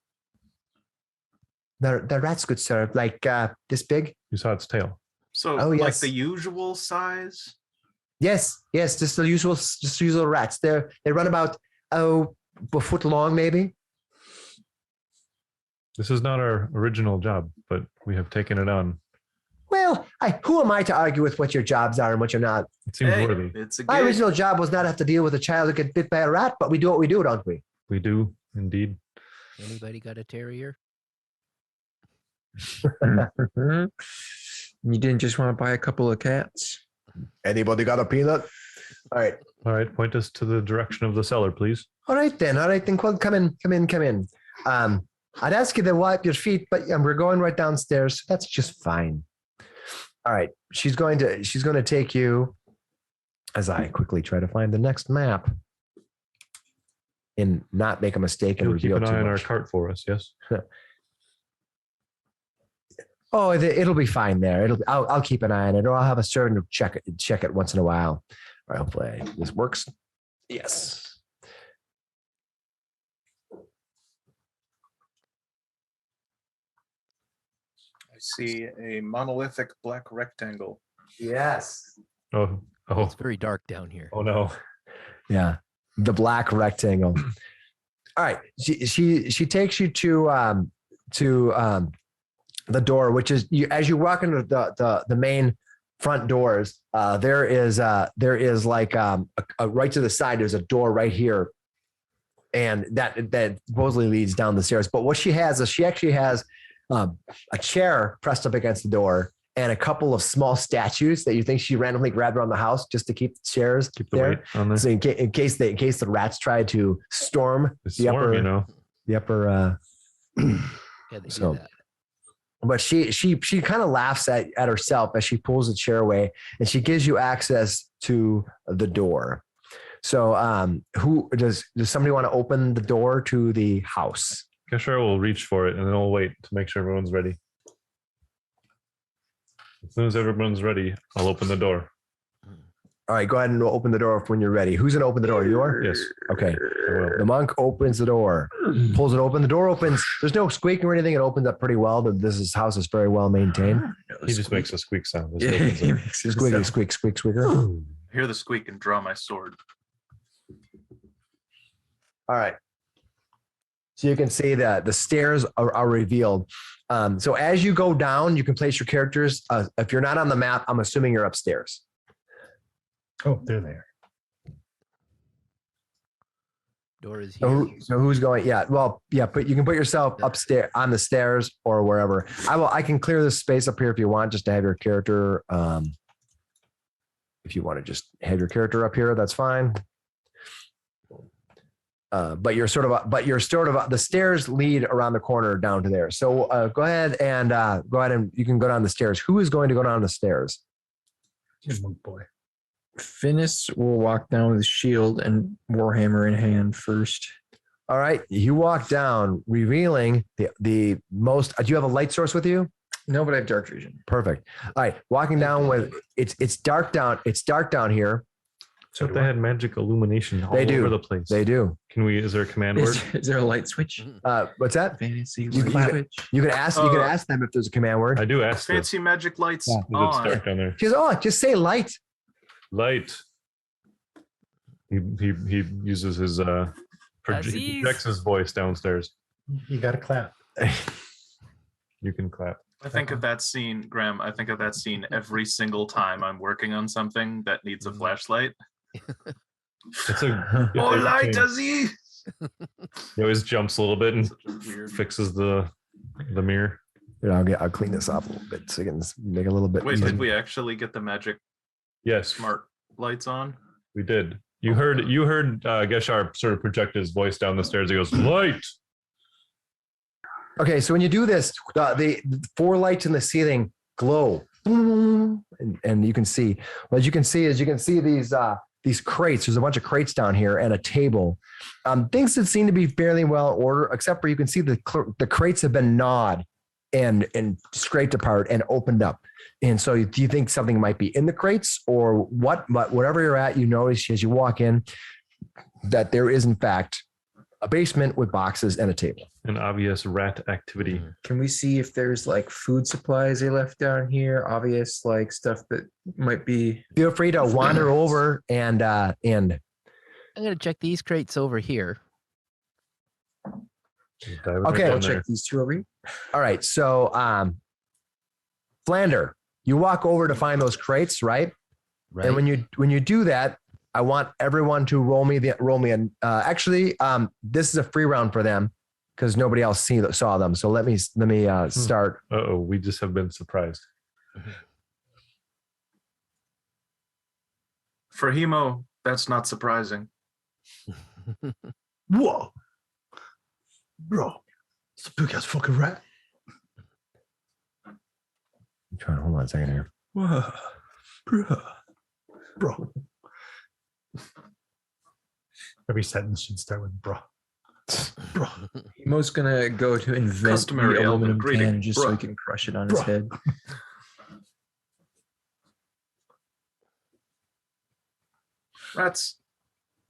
They're rats, good sir. Like this big. You saw its tail. So Oh, like yes. the usual size? Yes, just the usual rats. They run about a foot long, maybe. This is not our original job, but we have taken it on. Well, who am I to argue with what your jobs are and what you're not? It seems Hey, worthy. it's a My gig. original job was not have to deal with a child who get bit by a rat, but we do what we do, don't we? We do indeed. Anybody got a terrier? You didn't just want to buy a couple of cats. Anybody got a peanut? All right. All right, point us to the direction of the cellar, please. All right then. Well, come in. I'd ask you to wipe your feet, but we're going right downstairs. So that's just fine. All right. She's going to take you, as I quickly try to find the next map and not make a mistake and You'll keep reveal an too eye on our much. cart for us, yes? Oh, it'll be fine there. I'll keep an eye on it, or I'll have a servant check it once in a while. All right, hopefully this works. Yes. I see a monolithic black rectangle. Yes. Oh, It's very dark down here. oh no. Yeah. The black rectangle. All right. She takes you to the door, which is as you walk into the main front doors. There is like right to the side. There's a door right here, and that supposedly leads down the stairs. But what she has is she actually has a chair pressed up against the door and a couple of small statues that you think she randomly grabbed around the house just to keep the chairs Keep the there. weight on there. So in case the rats try to storm It's the warm, upper, you know. the upper. Yeah, they So- do that. But she kind of laughs at herself as she pulls the chair away, and she gives you access to the door. So who does somebody want to open the door to the house? Keshar will reach for it and then we'll wait to make sure everyone's ready. As soon as everyone's ready, I'll open the door. All right, go ahead and open the door when you're ready. Who's gonna open the door? You are? Yes. Okay. I will. The monk opens the door, pulls it open. The door opens. There's no squeaking or anything. It opens up pretty well. House is very well maintained. He just makes a squeak sound. as he Yeah, opens he it. makes it Squeaky, sound. squeak, squeaker. All Hear the squeak and draw my sword. right. So you can see that the stairs are revealed. So as you go down, you can place your characters. If you're not on the map, I'm assuming you're upstairs. Oh, they're there. Door is here. So who's going? Yeah. Well, yeah. But you can put yourself upstairs on the stairs or wherever. I can clear this space up here if you want, just to have your character. If you want to just have your character up here, that's fine. But you're sort of the stairs lead around the corner down to there. So go ahead and you can go down the stairs. Who is going to go down the stairs? Here's one boy. Finis will walk down with shield and warhammer in hand first. All right. You walk down, revealing the most. Do you have a light source with you? No, but I have dark vision. Perfect. All right. Walking down with it's dark down. It's dark down here. So they had magic illumination all They do. over the place. They do. Can we? Is there a command word? Is there a light switch? What's that? Fantasy You light can- switch. You could ask them if there's a command word. I do ask this. Fancy magic lights Yeah. It's on. dark down there. She goes, oh, just say light. Light. He uses his he Aziz. projects his voice downstairs. You got to clap. You can clap. I think of that scene, Graham. I think of that scene every single time I'm working on something that needs a flashlight. It's a Oh, light, Aziz! He always jumps a little bit and Weird. fixes the mirror. Here, I'll clean this up a little bit so you can make a little bit. Wait, did we actually get the magic Yes, smart lights on? we did. You heard Geshar sort of project his voice down the stairs. He goes, light. Okay, so when you do this, the 4 lights in the ceiling glow, and you can see. What you can see is these crates. There's a bunch of crates down here and a table. Things that seem to be fairly well ordered, except for you can see the crates have been gnawed and scraped apart and opened up. And so, do you think something might be in the crates or what? But whatever you're at, you notice as you walk in that there is in fact a basement with boxes and a table. An obvious rat activity. Can we see if there's like food supplies they left down here? Obvious like stuff that might be. Feel free to wander over and I'm gonna check these crates over here. Just dive right Okay. down I'll there. check these two over here. all right. So, Flander, you walk over to find those crates, right? Right. And when you do that, I want everyone to roll me an. Actually, this is a free round for them because nobody else saw them. So let me start. Uh-oh, we just have been surprised. For Hemo, that's not surprising. Whoa, bro, it's a big ass fucking rat. I'm trying to hold on a second here. Whoa, bro. Every sentence should start with bro. Bro. Emo's gonna go to invent Customary the aluminum element greeting, can just so he bruh. can crush it on his Bruh. head. That's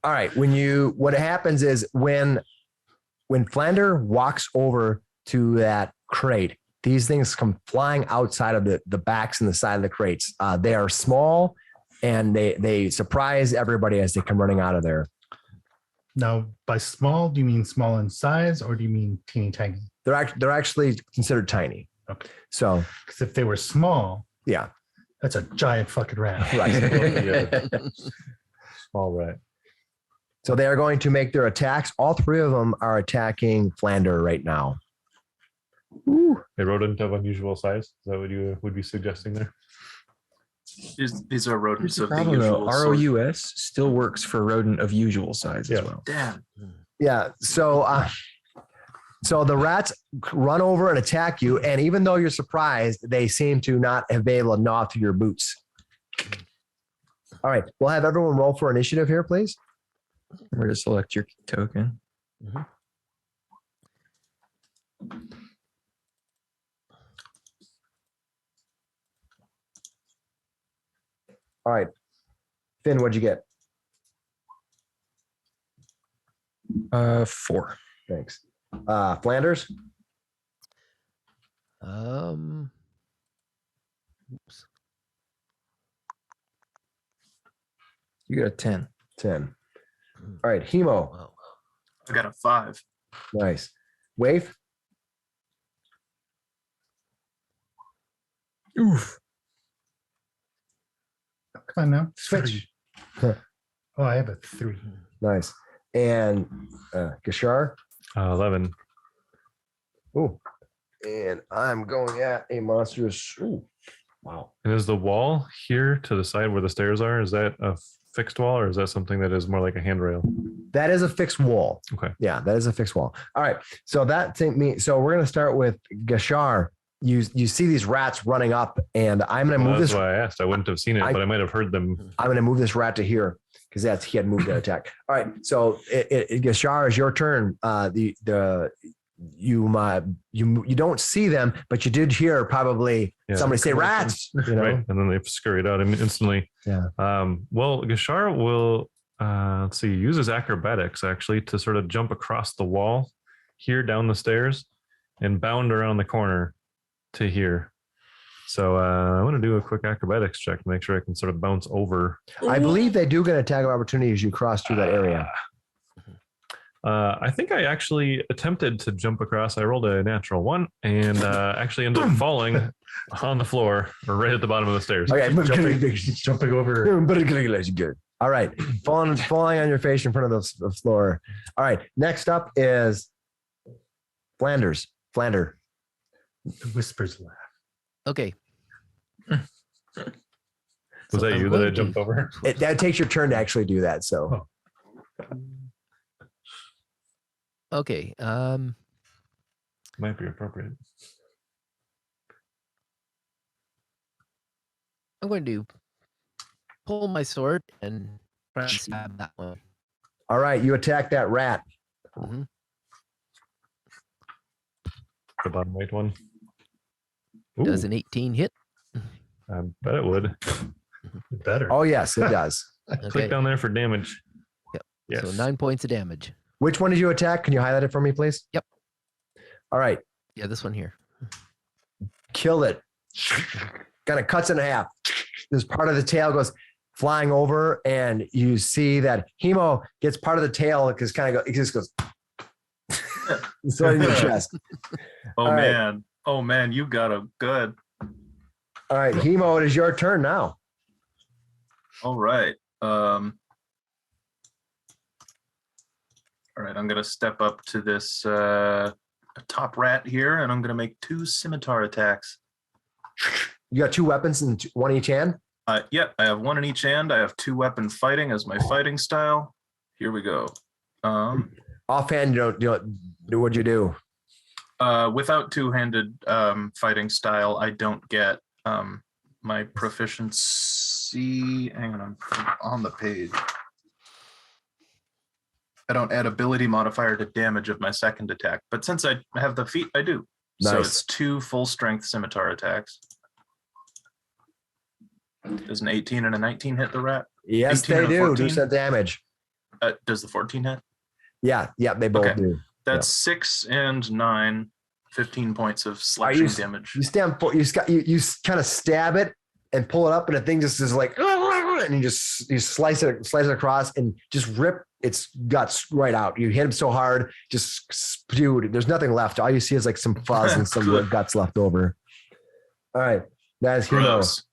All right. What happens is when Flander walks over to that crate, these things come flying outside of the backs and the side of the crates. They are small and they surprise everybody as they come running out of there. Now, by small, do you mean small in size or do you mean teeny tiny? They're actually considered tiny. Okay. So Because if they were small, yeah. that's a giant fucking rat. Right. Small rat. So they are going to make their attacks. All 3 of them are attacking Flander right now. A rodent of unusual size. Is that what you would be suggesting there? these are rodents Here's the of the problem though. usual sort. ROUS still works for a rodent of usual size as Yeah. well. Damn. Yeah. So the rats run over and attack you. And even though you're surprised, they seem to not have been able to gnaw through your boots. All right. We'll have everyone roll for initiative here, please. Remember to select your token. All right. Finn, what'd you get? 4. Thanks. Flanders? Oops. You got a 10. 10. All right. Hemo. Wow. I got a 5. Nice. Wave? Oof. Come on now. Switch. Oh, I have a 3. Nice. And Gashar? 11. Ooh. And I'm going at a monstrous. Ooh. Wow. And is the wall here to the side where the stairs are, is that a fixed wall or is that something that is more like a handrail? That is a fixed wall. Okay. Yeah, that is a fixed wall. All right. So so we're gonna start with Gashar. You see these rats running up, and I'm gonna move That's this. why I asked. I wouldn't have seen it, but I might have heard them. I'm gonna move this rat to here because he had moved to attack. All right. So Gashar, is your turn. You don't see them, but you did hear probably Yeah. somebody say rats. You know? Right. And then they scurried out instantly. Yeah. Well, Gashar will let's see, uses acrobatics actually to sort of jump across the wall here down the stairs and bound around the corner to here. So I want to do a quick acrobatics check to make sure I can sort of bounce over. I believe they do get an attack of opportunity as you cross through that area. I think I actually attempted to jump across. I rolled a natural 1 and actually ended up falling on the floor or right at the bottom of the stairs. Okay, Jumping over. All right, falling on your face in front of the floor. All right, next up is Flander. The whispers laugh. Okay. Was that you that I jumped over? That takes your turn to actually do that. So, Okay. Might be appropriate. I'm going to pull my sword and try to stab that one. all right, you attack that rat. Mhm. The bottom right one. Does Ooh, an 18 hit? I bet it would. Better. Oh yes, it does. Okay. Click down there for damage. Yep. Yes. So 9 points of damage. Which one did you attack? Can you highlight it for me, please? Yep. All right, Yeah, this one here. kill it. Kind of cuts in half. This part of the tail goes flying over, and you see that Hemo gets part of the tail because it just goes. It's right in your chest. Oh All right. man. Oh man, you got a good. All right, Hemo, it is your turn now. All right. All right, I'm gonna step up to this top rat here, and I'm gonna make 2 scimitar attacks. You got 2 weapons and one each hand. Yep, I have 1 in each hand. I have 2 weapon fighting as my fighting style. Here we go. Offhand, you don't do what you do. Without 2-handed fighting style, I don't get my proficiency. Hang on, I'm on the page. I don't add ability modifier to damage of my second attack, but since I have the feat, I do. So Nice. it's 2 full strength scimitar attacks. Does an 18 and a 19 hit the rat? Yes, 18 they and a do. 14? Do some damage. Does the 14 hit? Yeah, they both Okay. do. That's 6 and 9, 15 points of slashing damage. You kind of stab it and pull it up, and the thing just is like, and you slice it across and just rip its guts right out. You hit him so hard, just spewed. There's nothing left. All you see is like some fuzz and some Good. guts left over. All right, that's Hemo. Gross.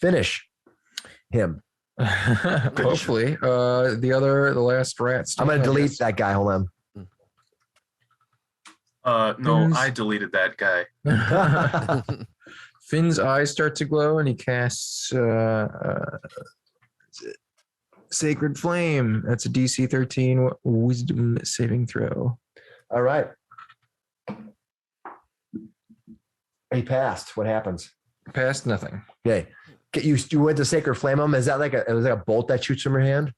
Finish him. Hopefully. The last rat. I'm gonna still, I delete guess. that guy. Hold No, Who's- I deleted that guy. on. Finn's eyes start to glow and he casts Sacred Flame. That's a DC 13 wisdom saving throw. All right. He passed. What happens? Past nothing. Okay. You went to Sacred Flame him. Is that like a bolt that shoots from your hand?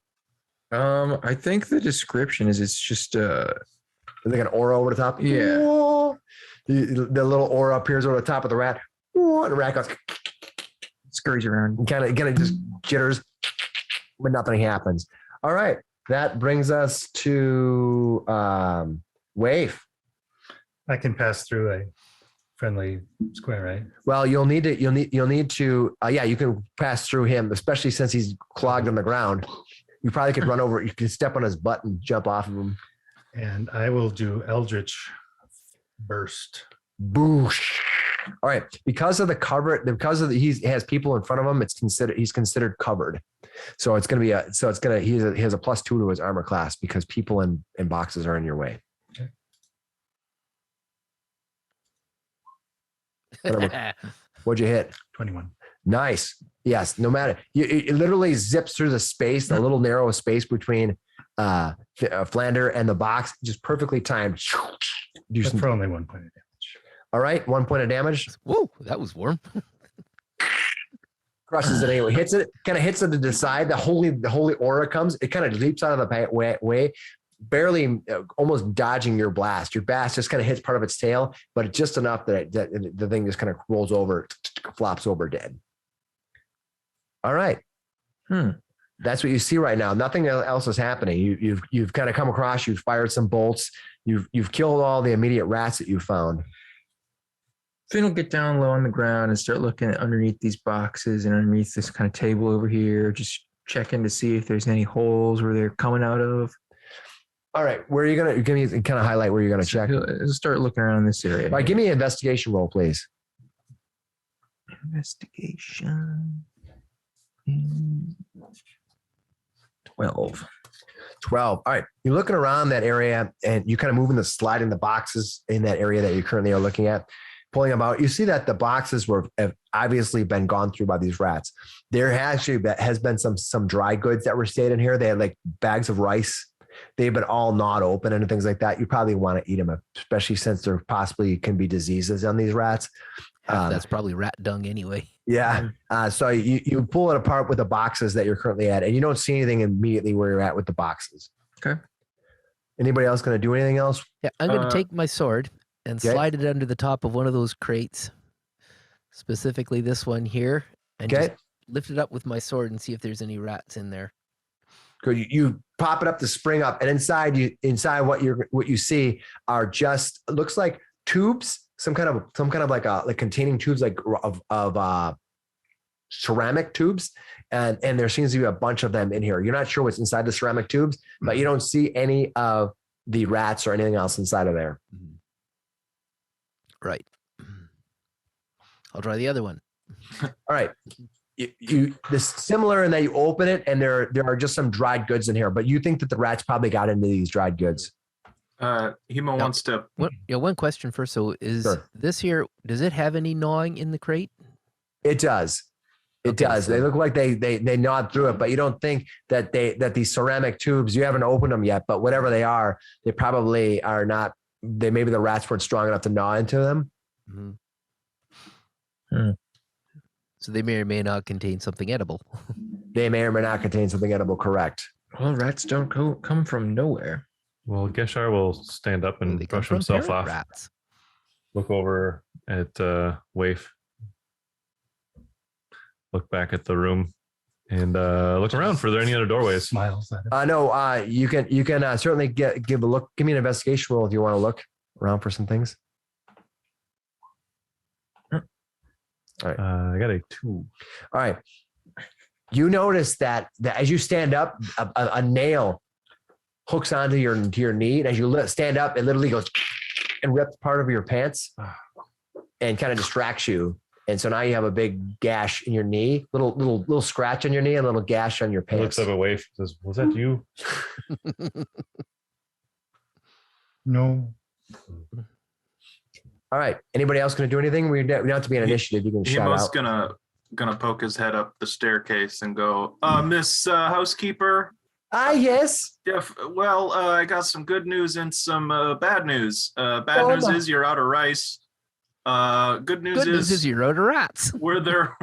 I think the description is it's just Is it like an aura over the top? Yeah. Whoa. The little aura appears over the top of the rat. Whoa, and the rat goes scurries around. kind of just jitters, but nothing happens. All right. That brings us to Wave. I can pass through a friendly square, right? Well, you'll need to you can pass through him, especially since he's clogged on the ground. You probably could run over. You can step on his butt and jump off of him. And I will do Eldritch Burst. Boosh. All right. Because of the cover, he has people in front of him, he's considered covered. So it's going to be he has a +2 to his armor class because people in boxes are in your way. What'd you hit? 21. Nice. Yes. No matter. It literally zips through the space, the little narrow space between Flander and the box, just perfectly timed. But for only 1 point of damage. All right. 1 point of damage. Whoa, that was warm. Crushes it anyway. Hits it. Kind of hits it to the side. The holy aura comes. It kind of leaps out of the way, barely almost dodging your blast. Your blast just kind of hits part of its tail, but it's just enough that the thing just kind of rolls over, flops over dead. All right. That's what you see right now. Nothing else is happening. You've kind of come across. You've fired some bolts. You've killed all the immediate rats that you found. Finn will get down low on the ground and start looking underneath these boxes and underneath this kind of table over here, just checking to see if there's any holes where they're coming out of. All right, where are you gonna give me kind of highlight where you're gonna check? He'll start looking around this area. All right, give me an investigation roll, please. Investigation. 12. 12. All right. You're looking around that area and you kind of moving sliding the boxes in that area that you currently are looking at, pulling them out. You see that the boxes have obviously been gone through by these rats. There has been some dry goods that were stayed in here. They had like bags of rice. They've been all gnawed open and things like that. You probably want to eat them, especially since there possibly can be diseases on these rats. That's probably rat dung anyway. Yeah. So you pull it apart with the boxes that you're currently at, and you don't see anything immediately where you're at with the boxes. Okay. Anybody else going to do anything else? Yeah, I'm going to take my sword and slide it under the top of one of those crates, specifically this one here, and just lift it up with my sword and see if there's any rats in there. Good. You pop it up to spring up, and inside what you see are just looks like tubes, some kind of like containing tubes like of ceramic tubes, and there seems to be a bunch of them in here. You're not sure what's inside the ceramic tubes, but you don't see any of the rats or anything else inside of there. Right. I'll try the other one. All right. This similar in that you open it and there are just some dried goods in here, but you think that the rats probably got into these dried goods. Hemo wants to. One question first. So is this here? Does it have any gnawing in the crate? It does. It does. They look like they gnawed through it, but you don't think that these ceramic tubes. You haven't opened them yet, but whatever they are, they probably are not. Maybe the rats weren't strong enough to gnaw into them. Mm-hmm. So they may or may not contain something edible. They may or may not contain something edible. Correct. Well, rats don't come from nowhere. Well, Geshar will stand up and brush himself off. Rats. Look over at Waif. Look back at the room and look around for there any other doorways. Smiles at it. No, you can certainly give a look. Give me an investigation roll if you want to look around for some things. All right. I got a 2. All right. You notice that as you stand up, a nail hooks onto your knee, and as you stand up, it literally goes and rips part of your pants and kind of distracts you. And so now you have a big gash in your knee, little scratch on your knee, and a little gash on your pants. Looks up at Waif, says, "Was that you?" No. All right. Anybody else going to do anything? We don't have to be an initiative. You can shout out. Hemo's gonna poke his head up the staircase and go, Miss Housekeeper. Yes. Yeah. Well, I got some good news and some bad news. Bad news is you're out of rice. Good news is you're out of rats. Were there?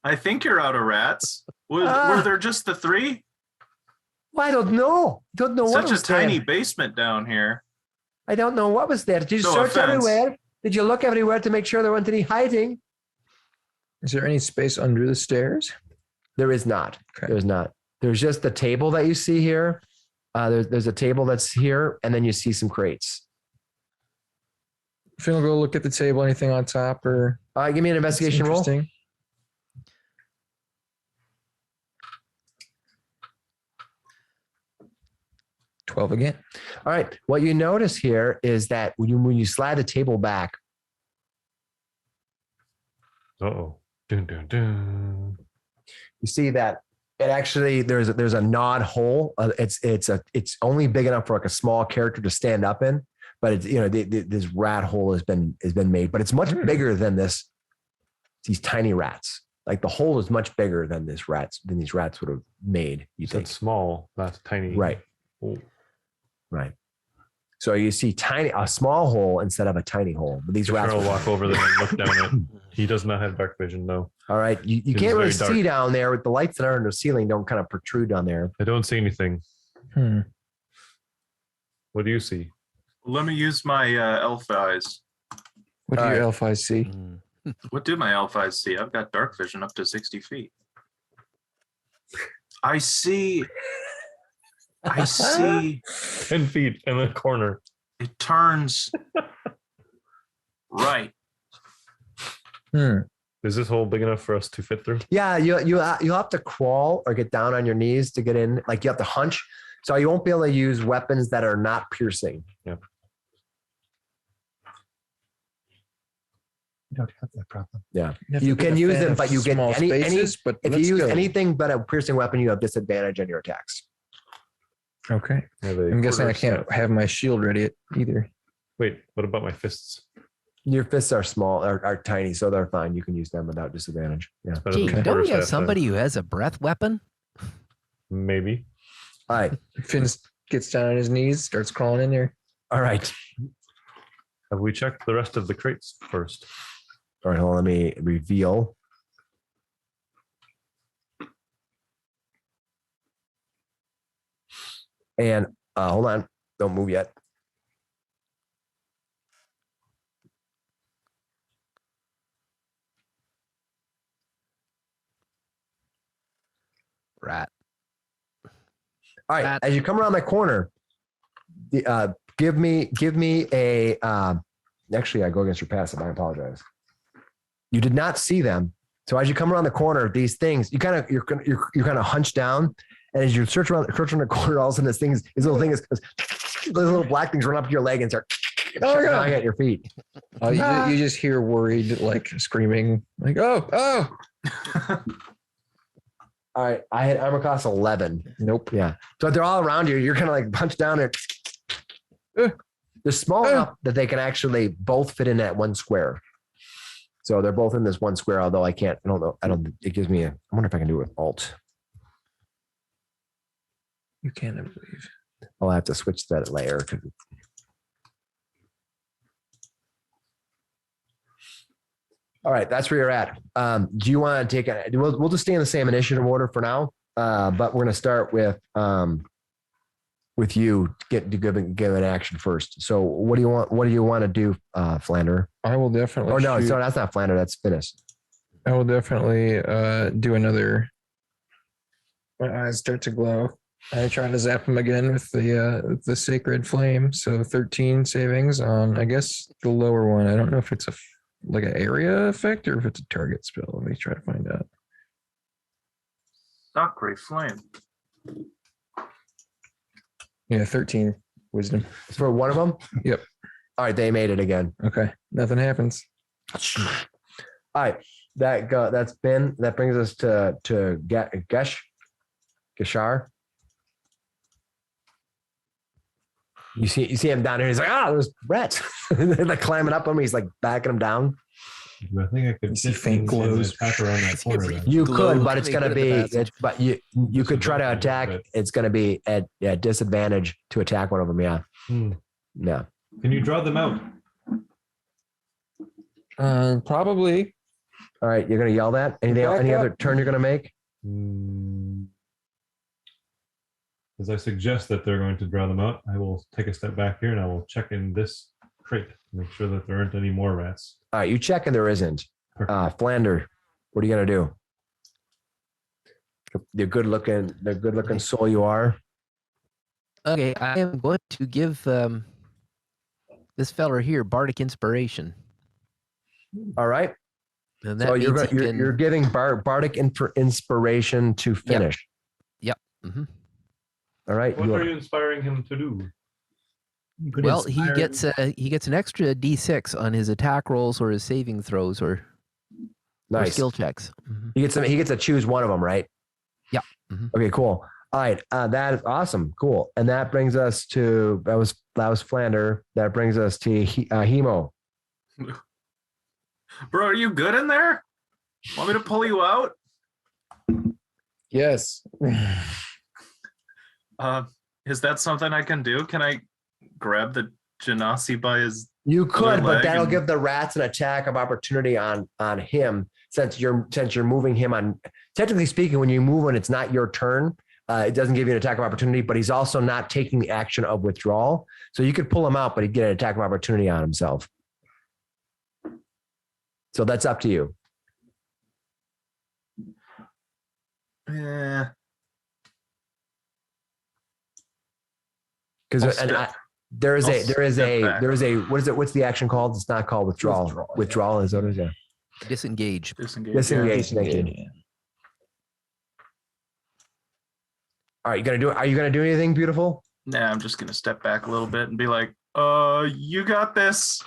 I think you're out of rats. Were there just the 3? Well, I don't know. Don't know what Such a tiny basement down here. I don't know what was there. Did you search everywhere? Did you look everywhere to make sure there weren't any hiding? Is there any space under the stairs? There is not. Okay. There's not. There's just the table that you see here. There's a table that's here, and then you see some crates. If you'll go look at the table, anything on top or give me an investigation roll. 12 again. All right. What you notice here is that when you slide the table back. Uh-oh. Dun, dun, dun. You see that it actually there's a gnawed hole. It's only big enough for like a small character to stand up in, but it's this rat hole has been made, but it's much bigger than these tiny rats. Like the hole is much bigger than these rats would have made. You think small, not tiny. Right. Hole. Right. So you see a small hole instead of a tiny hole. But these rats will walk over there and look down it. He does not have dark vision, though. All right. You can't really see down there with the lights that are in the ceiling don't kind of protrude down there. I don't see anything. What do you see? Let me use my elf eyes. What do your elf eyes see? What do my elf eyes see? I've got dark vision up to 60 feet. I see. 10 feet in the corner. It turns right. Is this hole big enough for us to fit through? Yeah, you'll have to crawl or get down on your knees to get in. Like you have to hunch. So you won't be able to use weapons that are not piercing. Yep. You don't have that problem. Yeah. have to You be can a use fan them, of but you get small any spaces, but if you let's use go. anything but a piercing weapon, you have disadvantage on your attacks. Okay. I have a I'm guessing I quarter can't staff. have my shield ready either. Wait, what about my fists? Your fists are small, are tiny, so they're fine. You can use them without disadvantage. Yeah. Better Gee, than don't we quarterstaff, have then. somebody who has a breath weapon? Maybe. All right. Finn gets down on his knees, starts crawling in there. All right. Have we checked the rest of the crates first? All right. Hold on. Let me reveal. And hold on. Don't move yet. Rat. All right. That- As you come around that corner, give me a. Actually, I go against your passive. I apologize. You did not see them, so as you come around the corner, these things you're kind of hunched down, and as you search around the corner, all of a sudden these little thing is those little black things run up to your leg and start gnawing at your feet. You just hear worried, like screaming, like, oh. All right, I had armor class 11. Nope. Yeah, so they're all around you. You're kind of like punched down there. They're small enough that they can actually both fit in that one square. So they're both in this one square, although I can't, I don't know. It gives me I wonder if I can do it with Alt. You can't, I believe. I'll have to switch that layer. All right, that's where you're at. Do you want to take a, we'll just stay in the same initiative order for now. But we're going to start with you to give an action first. So what do you want to do, Flander? I will definitely. Or no, shoot. sorry, that's not Flander. That's Finis. I will definitely do another. My eyes start to glow. I try to zap him again with the sacred flame. So 13 savings on, I guess, the lower one. I don't know if it's like an area effect or if it's a target spell. Let me try to find out. Sacre flame. Yeah, 13 wisdom. For one of them? Yep. All right, they made it again. Okay, nothing happens. All right, that brings us to Geshar. You see him down here. He's like, there's rats. They're like climbing up on me. He's like backing him down. I think I could You see faint glows. attack around that See a corner. brief then. You glow could, but it's coming going to out of the be. But you could try to attack. It's going to be at disadvantage to attack one of them. Yeah. Yeah. Can you draw them out? Probably. All right. You're going to yell that. Anything else? Back Any up. other turn you're going to make? As I suggest that they're going to draw them out, I will take a step back here and I will check in this crate to make sure that there aren't any more rats. All right. You check and there isn't. Perfect. Flander, what are you going to do? The good looking soul you are. Okay, I am going to give this feller here bardic inspiration. All right. And that So means he can, you're giving bardic inspiration to finish. Mhm. All right. What are you inspiring him to do? You could Well, inspire- he gets an extra D6 on his attack rolls or his saving throws or Nice. skill checks. Mhm. He gets to choose one of them, right? Yeah. Mhm. Okay, cool. All right. That is awesome. Cool. And that brings us to, that was Flander. That brings us to Hemo. Bro, are you good in there? Want me to pull you out? Yes. Is that something I can do? Can I grab the Genasi by his? You could, but leg that'll and- give the rats an attack of opportunity on him since you're moving him on. Technically speaking, when you move when it's not your turn, it doesn't give you an attack of opportunity, but he's also not taking the action of withdrawal. So you could pull him out, but he'd get an attack of opportunity on himself. So that's up to you. because there is a what's the action called? It's not called withdrawal. Withdrawal is what it is. Yeah. Disengage. Disengage. Thank you. All right, are you gonna do anything beautiful? Nah, I'm just gonna step back a little bit and be like, you got this.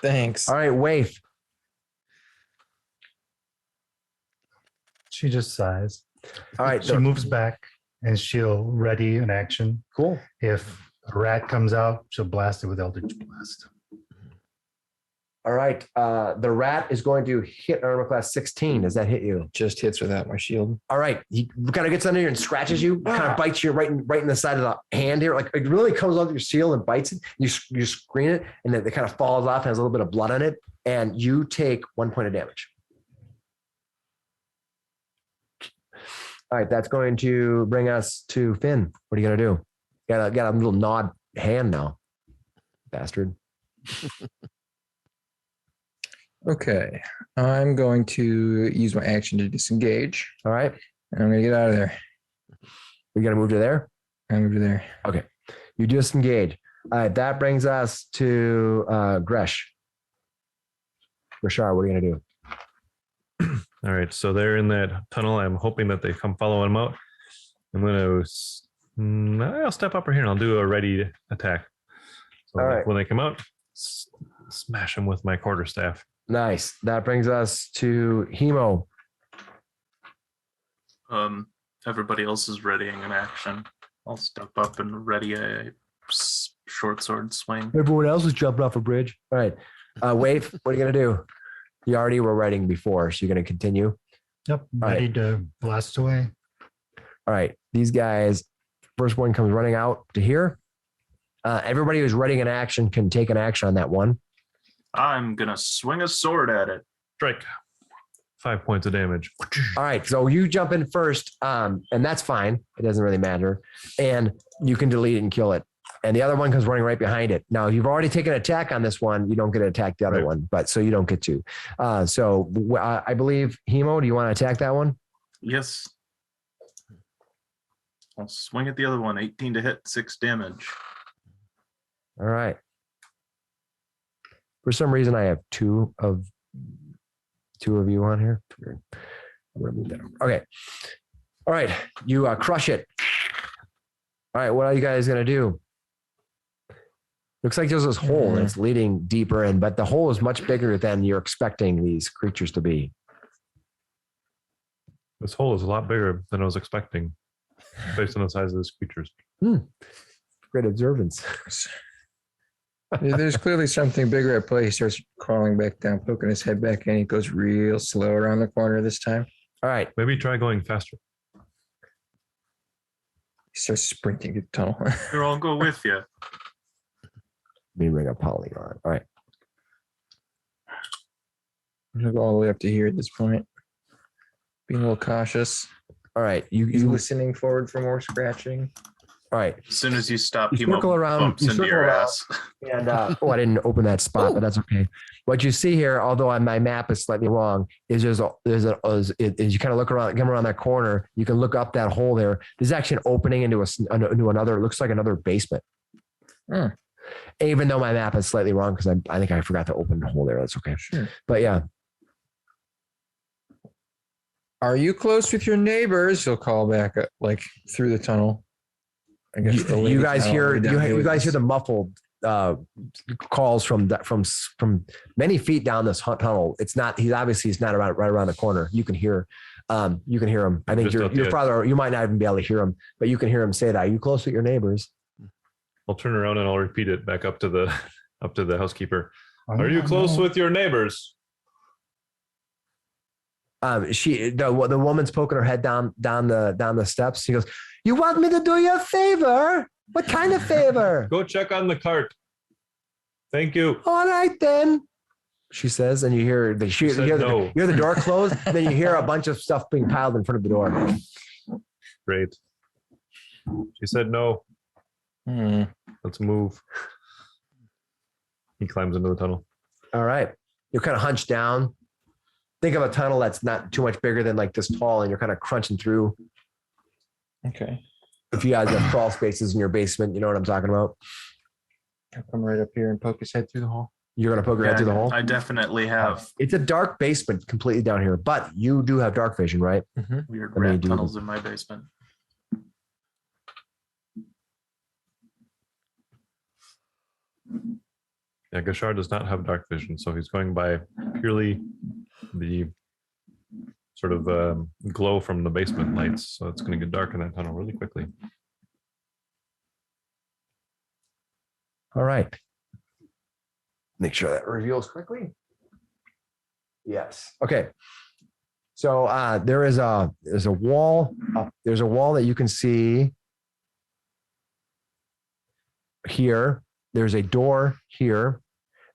Thanks. All right, Waif. She just sighs. All right, She moves back and she'll ready an action. cool. If a rat comes out, she'll blast it with Eldritch Blast. All right, the rat is going to hit armor class 16. Does that hit you? Just hits without my shield. All right, he kind of gets under you and scratches you, kind of bites you right in the side of the hand here. Like it really comes onto your seal and bites it. You screen it, and then it kind of falls off, has a little bit of blood on it, and you take 1 point of damage. All right, that's going to bring us to Finn. What are you gonna do? Got a little nod hand now, bastard. Okay, I'm going to use my action to disengage. All right, And I'm going to get out of there. we got to move to there. I'm over there. Okay, you disengage. All right, that brings us to Gresh. Rashar, what are you gonna do? All right, so they're in that tunnel. I'm hoping that they come following them out. I'm gonna, I'll step up here and I'll do a ready attack. So All right. when they come out, smash them with my quarterstaff. Nice. That brings us to Hemo. Everybody else is readying an action. I'll step up and ready a short sword swing. Everyone else is jumping off a bridge. All right. Wave, what are you gonna do? You already were writing before, so you're gonna continue. Yep, All ready to blast away. All right. These guys, first one comes running out to here. Everybody who's writing an action can take an action on that one. I'm gonna swing a sword at it. Strike. 5 points of damage. All right. So you jump in first, and that's fine. It doesn't really matter. And you can delete it and kill it. And the other one comes running right behind it. Now, you've already taken an attack on this one. You don't get to attack the other Right. one, but so you don't get to. I believe, Hemo, do you want to attack that one? Yes. I'll swing at the other one. 18 to hit, 6 damage. All right. For some reason, I have two of you on here. Weird. I'm gonna move that over. Okay. All right. You crush it. All right. What are you guys going to do? Looks like there's this hole that's leading deeper in, but the hole is much bigger than you're expecting these creatures to be. This hole is a lot bigger than I was expecting, based on the size of these creatures. Great observance. There's clearly something bigger at play. He starts crawling back down, poking his head back in. He goes real slow around the corner this time. All right. Maybe try going faster. He starts sprinting to the tunnel. Here, I'll go with you. Let me bring up Polygon. All right. I'm gonna go all the way up to here at this point. Being a little cautious. All right. He's listening forward for more scratching. All right. As soon as you stop, You he circle around. bumps You into circle your around. ass. And I didn't open that spot, but that's okay. What you see here, although on my map is slightly wrong, is you kind of look around, come around that corner. You can look up that hole there. There's actually an opening into another. It looks like another basement. Even though my map is slightly wrong because I think I forgot to open the hole there. That's okay. Sure. But yeah. Are you close with your neighbors? He'll call back like through the tunnel. I guess You guys hear the muffled calls from many feet down this tunnel. It's not. He's not right around the corner. You can hear him. I think your father. You might not even be able to hear him, but you can hear him say that. Are you close with your neighbors? I'll turn around and I'll repeat it back up to the housekeeper. Are you close with your neighbors? The woman's poking her head down the steps. She goes, "You want me to do you a favor? What kind of favor?" Go check on the cart. Thank you. All right then, she says, and you hear the door close. And then you hear a bunch of stuff being piled in front of the door. Great. She said no. Let's move. He climbs into the tunnel. All right, you're kind of hunched down. Think of a tunnel that's not too much bigger than like this tall, and you're kind of crunching through. Okay. If you guys have crawl spaces in your basement, you know what I'm talking about. I'll come right up here and poke his head through the hole. You're gonna poke your head through the hole. I definitely have It's a dark basement completely down here, but you do have dark vision, right? weird I mean, rat dude. tunnels in my basement. Yeah, Gashar does not have dark vision, so he's going by purely the sort of glow from the basement lights. So it's going to get dark in that tunnel really quickly. All right. Make sure that reveals quickly. Yes. Okay. So there's a wall. There's a wall that you can see here. There's a door here.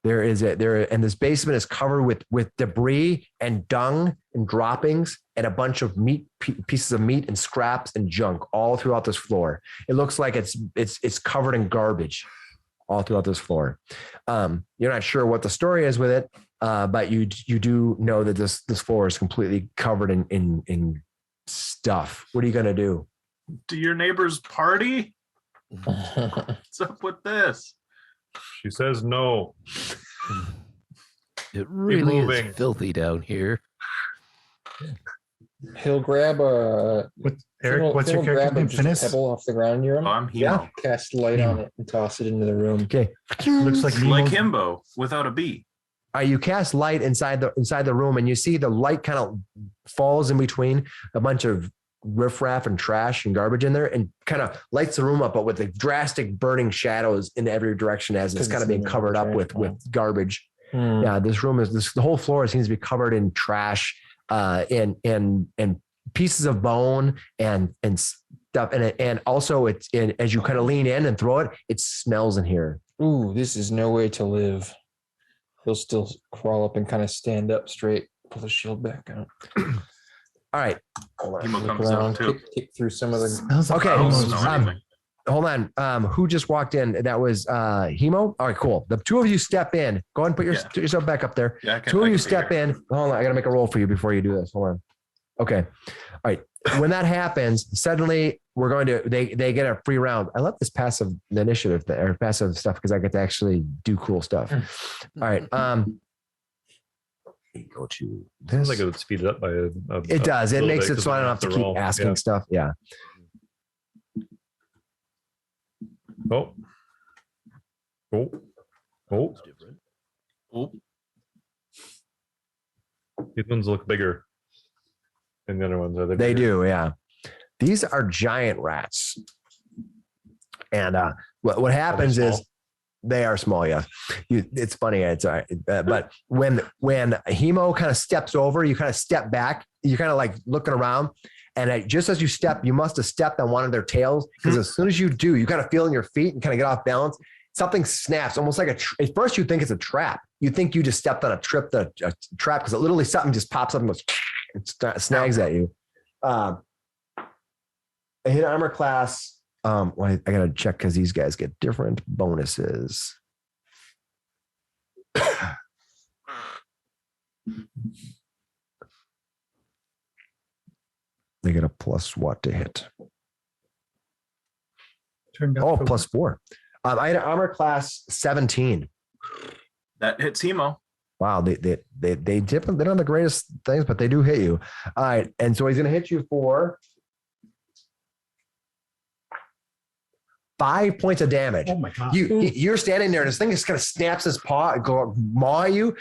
And this basement is covered with debris and dung and droppings and a bunch of pieces of meat and scraps and junk all throughout this floor. It looks like it's covered in garbage all throughout this floor. You're not sure what the story is with it, but you do know that this floor is completely covered in stuff. What are you gonna do? Do your neighbors party? What's up with this? She says no. It really moving. is filthy down here. He'll grab a. Eric, what's your character name? Just a Finis? pebble off the ground near him. Oh, I'm Hemo. Yeah. Cast light on it and toss it into the room. Okay. Looks like Like Nemo's- Himbo without a B. You cast light inside the room, and you see the light kind of falls in between a bunch of riffraff and trash and garbage in there, and kind of lights the room up, but with the drastic burning shadows in every direction as it's kind of being covered up with garbage. Yeah, this room is the whole floor seems to be covered in trash, and pieces of bone and stuff, and also it's as you kind of lean in and throw it, it smells in here. Ooh, this is no way to live. He'll still crawl up and kind of stand up straight, pull the shield back out. All right. Hemo Look comes around, out too. kick through some of the. Smells like Okay. I don't almost- smell anything. Hold on. Who just walked in? That was Hemo. All right, cool. The two of you step in. Go ahead and put yourself back up there. Yeah, Two of you be step here. in. Hold on. I got to make a roll for you before you do this. Hold on. Okay. All right. When that happens, suddenly they get a free round. I love this passive initiative or passive stuff because I get to actually do cool stuff. All right. Go to this. Seems like it would speed it up by It does. It little makes bit it 'cause so I we don't have to keep roll. asking Yeah. stuff. Yeah. Oh. Oh. Oh. Oh, These ones look bigger than the other ones. Are they? They bigger? do, yeah. These are giant rats, and what happens small? is they are small. Yeah, it's funny. It's all right, but when Hemo kind of steps over, you kind of step back. You're kind of like looking around, and just as you step, you must have stepped on one of their tails because as soon as you do, you kind of feel in your feet and kind of get off balance. Something snaps, almost like at first you think it's a trap. You think you just stepped on a trap because it literally something just pops up and goes, it snags at you. I hit armor class. Well, I gotta check because these guys get different bonuses. They get a plus what to hit? Turned out Oh, to- plus 4. I had an armor class 17. that hits Hemo. Wow, they dip. They're not the greatest things, but they do hit you. All right, and so he's gonna hit you for 5 points of damage. Oh my god. You're standing there, and this thing just kind of snaps his paw, go maw you,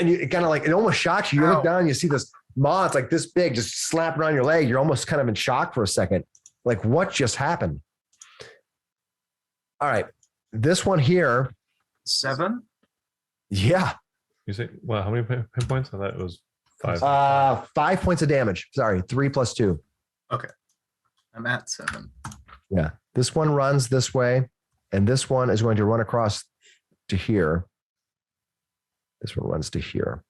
and it kind of like it almost shocks you. You look down, you see this maw, it's like this big, just slapping around your leg. You're almost kind of in shock for a second, like what just happened? All right, this one here, 7. yeah, You say, well, how many hit points? I thought it was 5. 5 points of damage. Sorry, 3 plus 2. I'm at 7. Yeah, this one runs this way, and this one is going to run across to here. This one runs to here.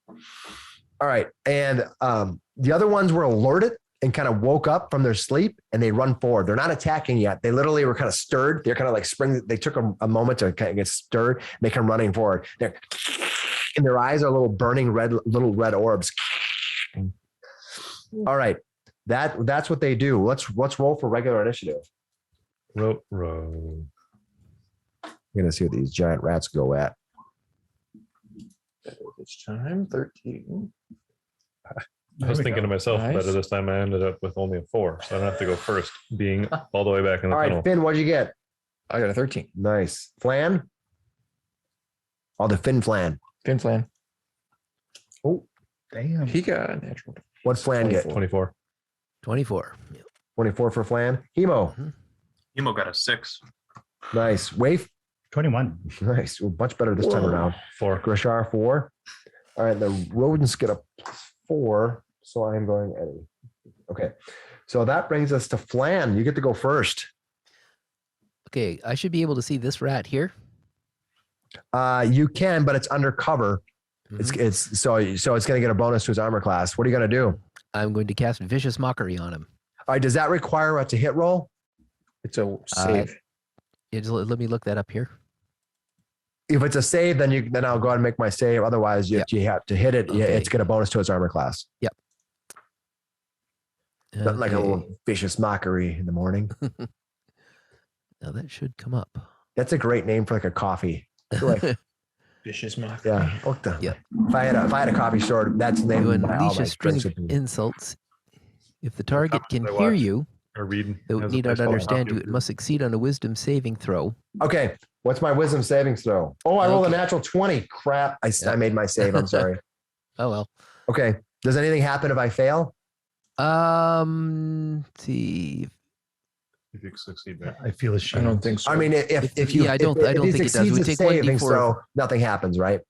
All right, and the other ones were alerted and kind of woke up from their sleep, and they run forward. They're not attacking yet. They literally were kind of stirred. They're kind of like spring. They took a moment to kind of get stirred. And they come running forward. And their eyes are little burning little red orbs. All right, that's what they do. Let's roll for regular initiative. Row. I'm gonna see what these giant rats go at. Each time 13. I was There we thinking go. to myself, Nice. better this time I ended up with only a 4, so I don't have to go first, being all the way back in the All right, tunnel. Finn, what'd you get? I got a 13. Nice. Flan? Oh, the Finn Flan. Fin Flan. Oh, Damn. He got a natural. what Flan get? 24. 24. 24 for Flan. Hemo. Emo got a 6. Nice. Waif. 21. Nice. Well, much better this time around. 4. Grishar 4. All right, the rodents get a +4. So I'm going Eddie. Okay. So that brings us to Flan. You get to go first. Okay, I should be able to see this rat here. You can, but it's undercover. Mhm. It's so it's gonna get a bonus to his armor class. What are you gonna do? I'm going to cast Vicious Mockery on him. All right, does that require a to hit roll? It's a save. Let me look that up here. If it's a save, then I'll go ahead and make my save. Otherwise, you have to hit it. Yeah, Okay. it's get a bonus to its armor class. Not like a Okay, little vicious mockery in the morning. now that should come up. That's a great name for like a coffee. Like, Vicious Mock. yeah. What the- Yep. If I had a coffee store, that's the name. You of my- all unleash my a string drinks of would be. insults. If the target can I hear watch. you, Or read. though has it a need not place called understand you, Copy it of must succeed on a wisdom saving throw. Okay. What's my wisdom savings throw? Oh, I rolled a Okay. natural 20. Crap. I Yep. made my save. I'm sorry. Oh well. Okay. Does anything happen if I fail? Let's see. If you succeed there. I feel I ashamed. don't think so. I mean, if you, Yeah, I don't if think he it does. succeeds We his take saving 1d4. throw, nothing happens, right?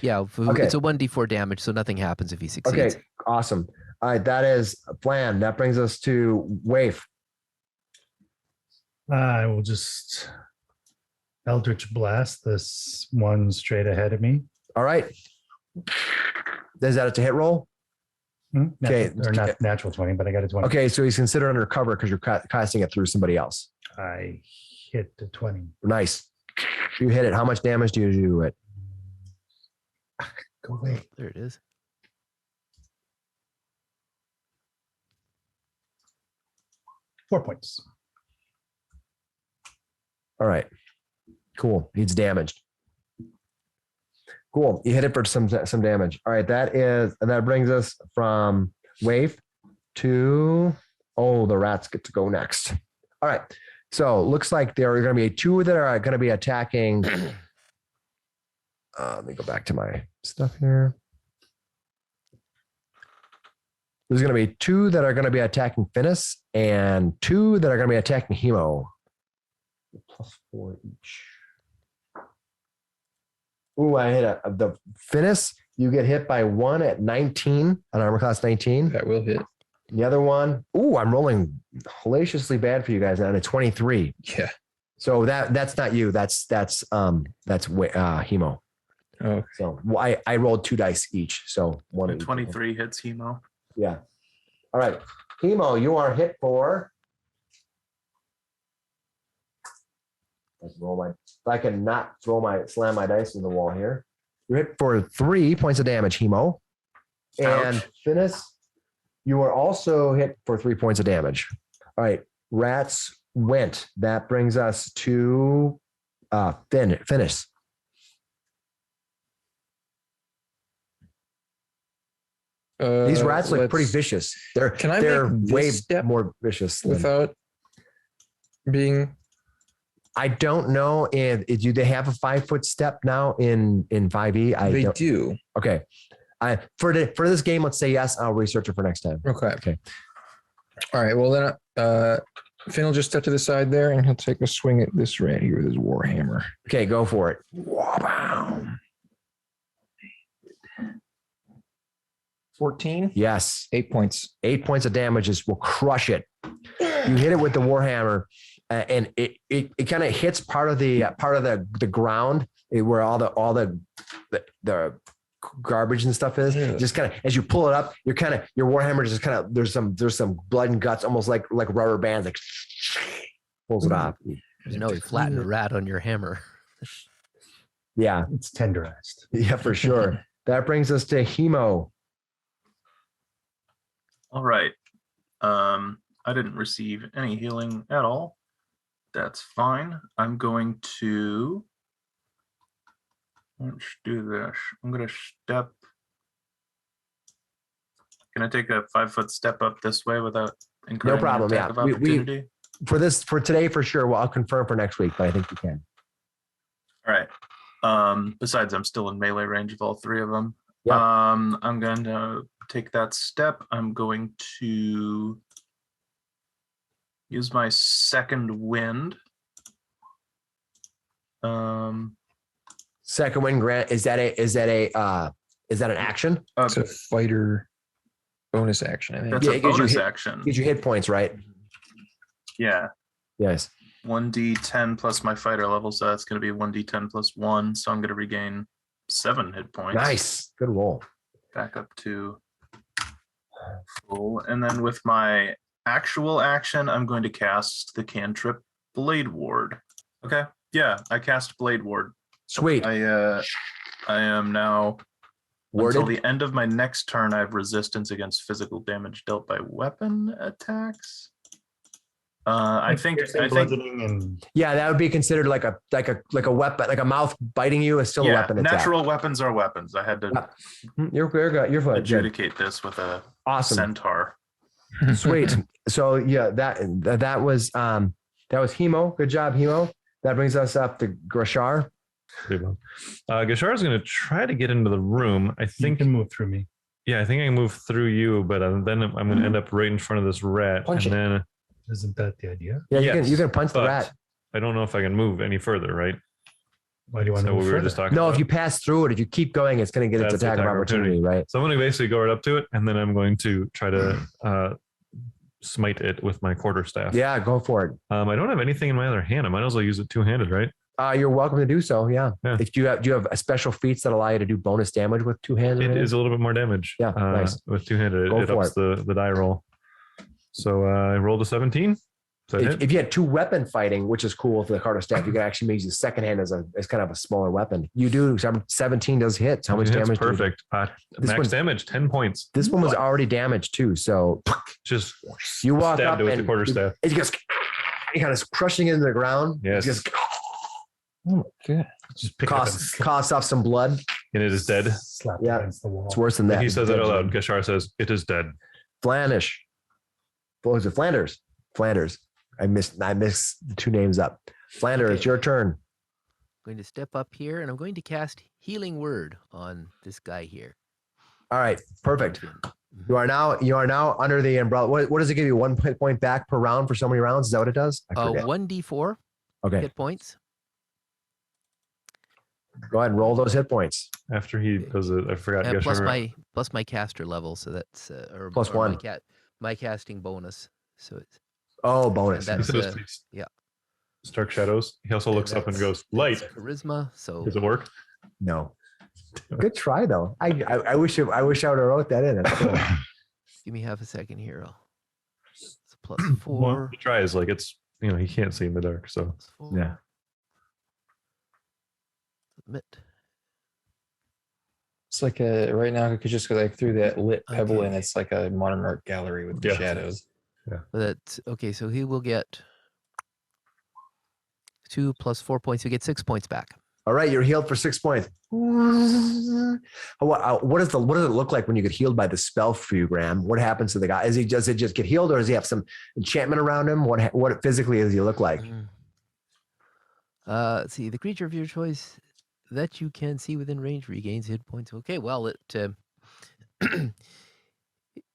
Yeah, Okay. it's a 1d4 damage, so nothing happens if he succeeds. Okay, awesome. All right, that is a plan. That brings us to Waif. I will just Eldritch Blast this one straight ahead of me. All right. Is that a to hit roll? Okay. Or not natural 20, but I got a 20. Okay, so he's considered undercover because you're casting it through somebody else. I hit the 20. Nice. You hit it. How much damage do you do it? Go away. There it is. 4 points. All right. Cool. He's damaged. Cool. You hit it for some damage. All right. That brings us from Wave to the rats get to go next. All right. So looks like there are going to be 2 that are going to be attacking. Let me go back to my stuff here. There's going to be 2 that are going to be attacking Finis and 2 that are going to be attacking Hemo. +4 each. Ooh, I hit the Finis. You get hit by 1 at 19 on armor class 19. That will hit. The other one, I'm rolling hellaciously bad for you guys on a 23. Yeah. So that's not you. That's Hemo. Oh, So I rolled 2 dice each. So one. A each. 23 hits Hemo. Yeah. All right. Hemo, you are hit for. Let's roll if I can not slam my dice in the wall here. You're hit for 3 points of damage, Hemo. And Ouch. Finis, you are also hit for 3 points of damage. All right. Rats went. That brings us to Finis. These rats look pretty vicious. They're Can I they're make this way step more vicious. without being. I don't know if do they have a 5-foot step now in 5e? They don't. do. Okay. For this game, let's say yes. I'll research it for next time. Okay. Okay. All right. Well, then Finn will just step to the side there and he'll take a swing at this rat here with his warhammer. Okay, go for it. Wow. 14. Yes. 8 points. 8 points of damage will crush it. You hit it with the warhammer, and it kind of hits part of the ground where all the garbage and stuff is. Yeah. Just kind of as you pull it up, your warhammer just kind of there's some blood and guts, almost like rubber bands, like pulls it off. You know, you flatten a rat on your hammer. Yeah, It's tenderized. yeah, for sure. That brings us to Hemo. All right. I didn't receive any healing at all. That's fine. I'm going to let's do this. I'm going to step. Can I take a 5-foot step up this way without incurring problem, an attack yeah. of opportunity? For today, for sure. Well, I'll confirm for next week, but I think you can. All right. Besides, I'm still in melee range of all three of them. Yeah. I'm going to take that step. I'm going to use my second wind. Second wind grant, is that an action? It's a fighter bonus action, I think. That's Yeah, a it gives you bonus hit- action. Gives you hit points, right? Yeah. Yes. 1d10 plus my fighter level, so that's going to be 1d10 plus 1. So I'm going to regain 7 hit points. Nice. Good roll. Back up to full. And then with my actual action, I'm going to cast the cantrip Blade Ward. Okay. Yeah, I cast Blade Ward. Sweet. I am now until Worded. the end of my next turn. I have resistance against physical damage dealt by weapon attacks. I think bludgeoning and Yeah, that would be considered like a weapon, like a mouth biting you is still a yeah, weapon attack. natural weapons are weapons. I had to You're good. You're fine. Good. adjudicate this with a Awesome. centaur. Sweet. So yeah, that was Hemo. Good job, Hemo. That brings us up to Grashar. Gashar is going to try to get into the room. I you think. can move through me. Yeah, I think I can move through you, but then I'm going to end up right in front of this rat, Punch and it. then Isn't that the idea? Yeah, Yes, you can punch the but rat. I don't know if I can move any further. Right. Why do you want So to what move we were further? just talking. No, about. if you pass through it, if you keep going, it's going to get its That's the attack of attack opportunity, right? So I'm going to basically go right up to it, and then I'm going to try to smite it with my quarterstaff. Yeah, go for it. I don't have anything in my other hand. I might as well use it two-handed, right? You're welcome to do so. Yeah. Yeah. If do you have a special feats that allow you to do bonus damage with two hands? It is a little bit more damage. Yeah, nice. With two-handed, Go it for ups the die roll. So I rolled a 17. So If you had two weapon fighting, which is cool for the quarterstaff, you can actually use the second hand as kind of a smaller weapon. You do 17 does hit. How much damage? do you do? Perfect. This Max one- damage, 10 points. This one was already damaged too. So Just you walk stabbed up it with and the quarterstaff. it just kind of crushing into the ground. Yes. It just Oh, good. Just pick it up and coughs off some blood. And it is dead. slap Yeah. it against the wall. It's worse than that. He says that out loud. Gashar says, "It is dead." Flanish. What was it? Flanders. Flanders. I missed the two names up. Flanders, Okay. it's your turn. I'm going to step up here and I'm going to cast Healing Word on this guy here. All right, perfect. Mhm. You are now under the umbrella. What does it give you? 1 point back per round for so many rounds? Is that what it does? I forget. 1d4 Okay, hit points. go ahead and roll those hit points. After he does it, I forgot. Plus my caster level, so that's Plus or one. my casting bonus. So it's Oh, bonus. And He that's, says, yeah. Stark shadows. He also looks up and goes, "Light." that's charisma. So Does it work? No. Good try though. I wish I would have wrote that in. That's cool. give me half a second here. It's plus Well, 4. the try is like it's he can't see in the dark. So Plus 4. Yeah. Submit. It's like right now, I could just go like through that lit pebble, and Okay. it's like a modern art gallery with the Yeah. shadows. But that's okay. So he will get 2 plus 4 points. He'll get 6 points back. All right, you're healed for 6 points. What does it look like when you get healed by the spell for you, Graham? What happens to the guy? Does it just get healed, or does he have some enchantment around him? What physically does he look like? Let's see. The creature of your choice that you can see within range regains hit points. Okay, well, it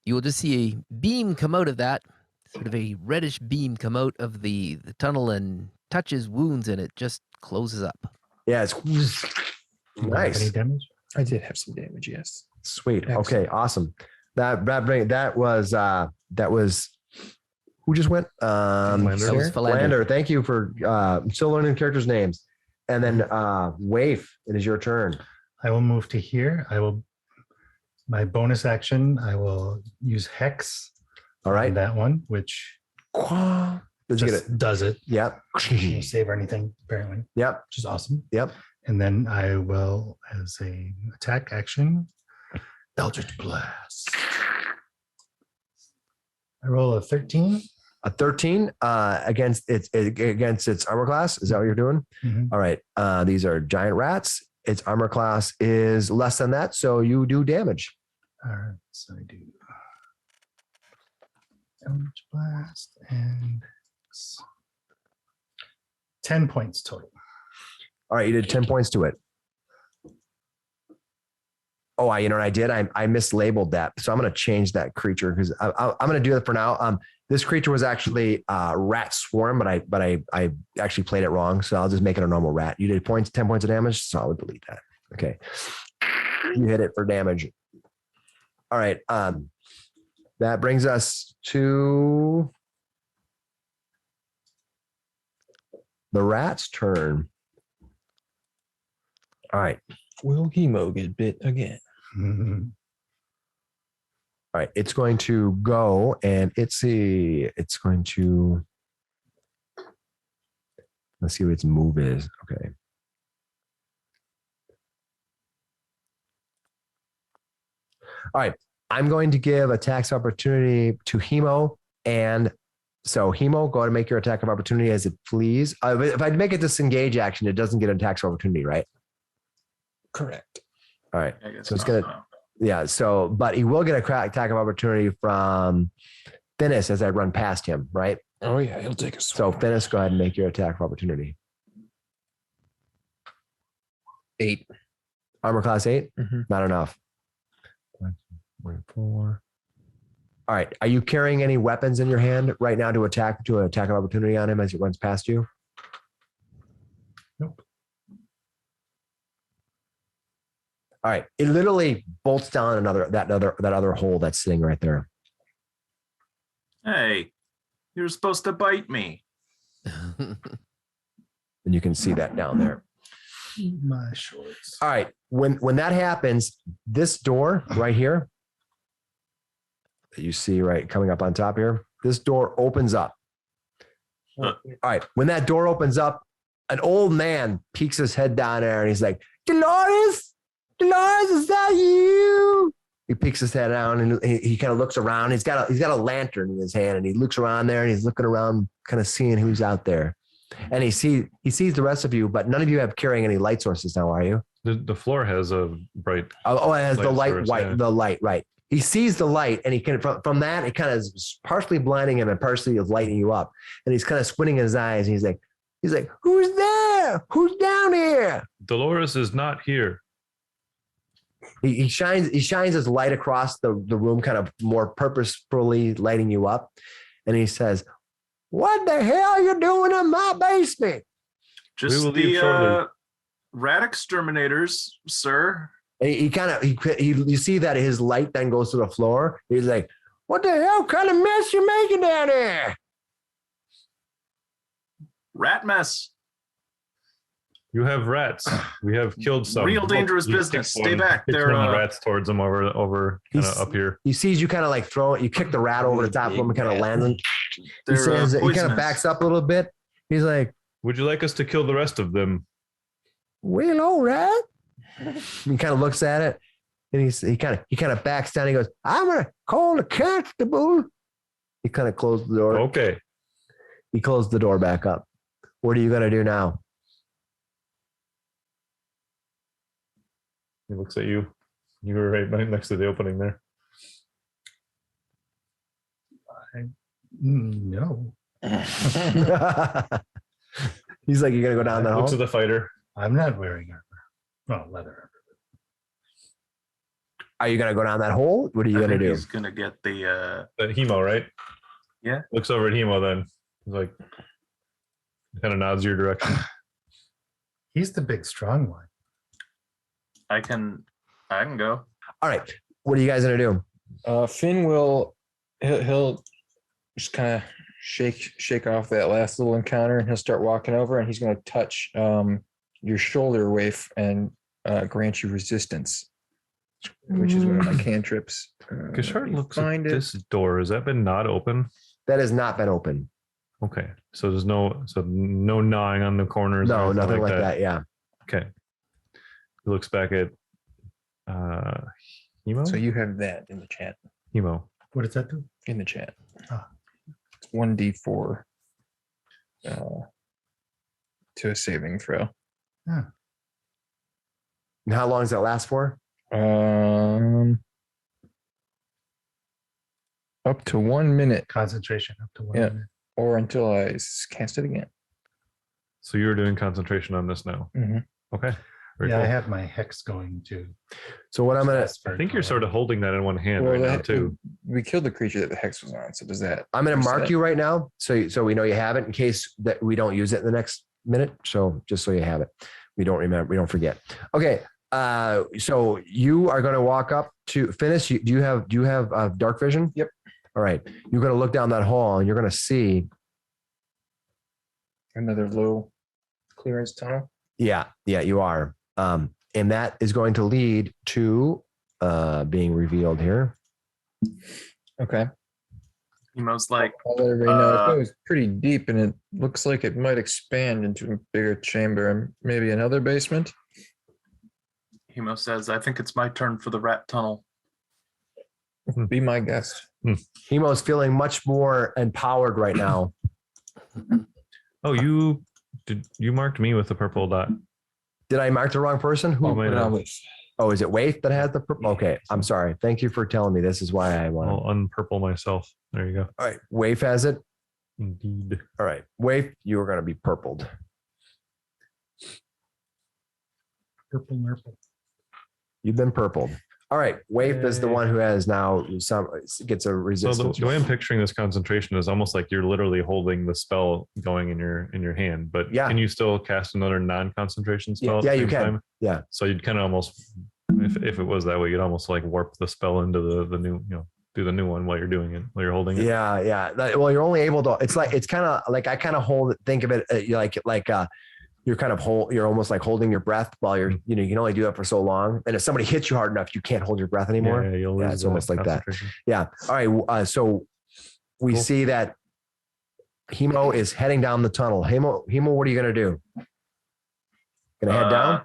you will just see a beam come out of that, sort of a reddish beam come out of the tunnel and touches wounds, and it just closes up. Yeah, it's Do you have nice. Any damage? I did have some damage, yes. Sweet. Excellent. Okay, awesome. That was who just went? Flander. That was Philander. Flander. Thank you for still learning characters' names. And then Waif, it is your turn. I will move to here. My bonus action, I will use Hex. All right. on that one, which Does he get it? just does it. Yep. Doesn't save or anything, apparently, Yep. which is awesome. Yep. And then I will, as a attack action, Eldritch Blast. I roll a 13. A 13 against its armor class. Is that what you're doing? Mhm. All right. These are giant rats. Its armor class is less than that, so you do damage. All right, so I do Eldritch Blast and 10 points total. All right, you did 10 points to it. Oh, you know what I did? I mislabeled that. So I'm going to change that creature because I'm going to do it for now. This creature was actually rat swarm, but I actually played it wrong. So I'll just make it a normal rat. You did 10 points of damage. So I'll delete that. Okay. You hit it for damage. All right. That brings us to the rat's turn. All right. Will Hemo get bit again? Mhm. All right, it's going to go and it's going to, let's see what its move is. Okay. All right, I'm going to give attacks opportunity to Hemo. And so Hemo, go ahead and make your attack of opportunity as it please. If I make a disengage action, it doesn't get an attack of opportunity, right? Correct. All right. I guess So it's not, gonna- no. Yeah, so, but he will get a attack of opportunity from Finis as I run past him, right? Oh yeah, he'll take a So Finis, go ahead and make your attack of opportunity. 8. Armor class 8? Mhm. Not enough. 1, 2, 3, 4. All right. Are you carrying any weapons in your hand right now to attack of opportunity on him as he runs past you? Nope. All right. It literally bolts down that other hole that's sitting right there. Hey, you were supposed to bite me. And you can see that down there. My shorts. All right. When that happens, this door right here that you see right coming up on top here, this door opens up. Huh. All right. When that door opens up, an old man peeks his head down there and he's like, Dolores, is that you? He peeks his head down and he kind of looks around. He's got a lantern in his hand and he looks around there and he's looking around, kind of seeing who's out there. And he sees the rest of you, but none of you have carrying any light sources now, are you? The floor has a bright. Oh, it has the light, source, white, yeah. the light, right. He sees the light and he can, from that, it kind of is partially blinding him and partially is lighting you up. And he's kind of squinting his eyes and he's like, who's there? Who's down here? Dolores is not here. He shines his light across the room, kind of more purposefully lighting you up. And he says, what the hell are you doing in my basement? Just will leave the shortly. rat exterminators, sir. And you see that his light then goes to the floor. He's like, what the hell kind of mess you making down there? Rat mess. You have rats. We have killed some. Real dangerous You business. kicked Stay back. kicked They're one of the rats towards him over kind He's- of up here. He sees you kind of like throw it. You kick the rat over the top of him and kind of lands him. He they're says, he kind poisonous. of backs up a little bit. He's like, Would you like us to kill the rest of them? well, all right. He kind of looks at it and he kind of backs down. He goes, I'm going to call the constable. He kind of closed the door. Okay. He closed the door back up. What are you going to do now? He looks at you. You were right next to the opening there. No, He's like, you're going to go down that Looks hall? at the fighter. I'm not wearing armor. Well, leather armor. Are you going to go down that hole? What are you I going to think do? he's gonna get the The Hemo, right? Yeah. Looks over at Hemo then. He's like, kind of nods your direction. He's the big strong one. I can go. All right. What are you guys going to do? Finn will he'll just kind of shake off that last little encounter and he'll start walking over and he's going to touch your shoulder, Waif, and grant you resistance, which is one of my cantrips. Kishart let me looks at find it. this door. Has that been not open? That has not been open. Okay. So there's no gnawing on the corners. or No, anything nothing like that. Yeah. Okay. He looks back at Hemo. So you have that in the chat. Hemo. What does that do? In the chat. Ah. It's 1d4 to a saving throw. And how long does that last for? Up to 1 minute, Concentration up to 1 Yeah. minute. or until I cast it again. So you're doing concentration on this now. Mhm. Okay. Very Yeah, I cool. have my hex going too. So what I'm gonna I think you're sort of holding that in one hand Well, right now that- too. We killed the creature that the hex was on. So does that? I'm gonna mark reset? you right now, so we know you have it in case that we don't use it in the next minute. So just so you have it, we don't remember, we don't forget. Okay. So you are going to walk up to finish. Do you have dark vision? Yep. All right. You're going to look down that hall and you're going to see. Another low clearance tunnel. Yeah, you are. And that is going to lead to being revealed here. Okay. Hemo's like, I'll let everybody know. It goes pretty deep, and it looks like it might expand into a bigger chamber and maybe another basement. Hemo says, I think it's my turn for the rat tunnel. Be my guest. Hemo's feeling much more empowered right now. Oh, you marked me with the purple dot. Did I mark the wrong person? Who? Oh, Put it on with- Oh, is it Waif that has the purple? Okay, I'm sorry. Thank you for telling me. This is why I want. I'll unpurple myself. There you go. All right, Waif has it. Indeed. All right, Waif, you are going to be purpled. Purple, purple. You've been purpled. All right, Waif is the Yay. one who has now gets a So resistance. the way I'm picturing this concentration is almost like you're literally holding the spell going in your hand. But Yeah. can you still cast another non-concentration spell? at Yeah, the you same can. time? Yeah. So you'd kind of almost, if it was that way, you'd almost like warp the spell into the new, do the new one while you're doing it, while you're holding it. Yeah. Well, you're only able to. It's kind of like I kind of hold. Think of it you're kind of you're almost like holding your breath while you're. You can only do that for so long. And if somebody hits you hard enough, you can't hold your breath anymore. Yeah, you'll Yeah, lose it's almost like that. concentration. Yeah. All right. So we Cool. see that Hemo is heading down the tunnel. Hemo, what are you going to do? Going to head down?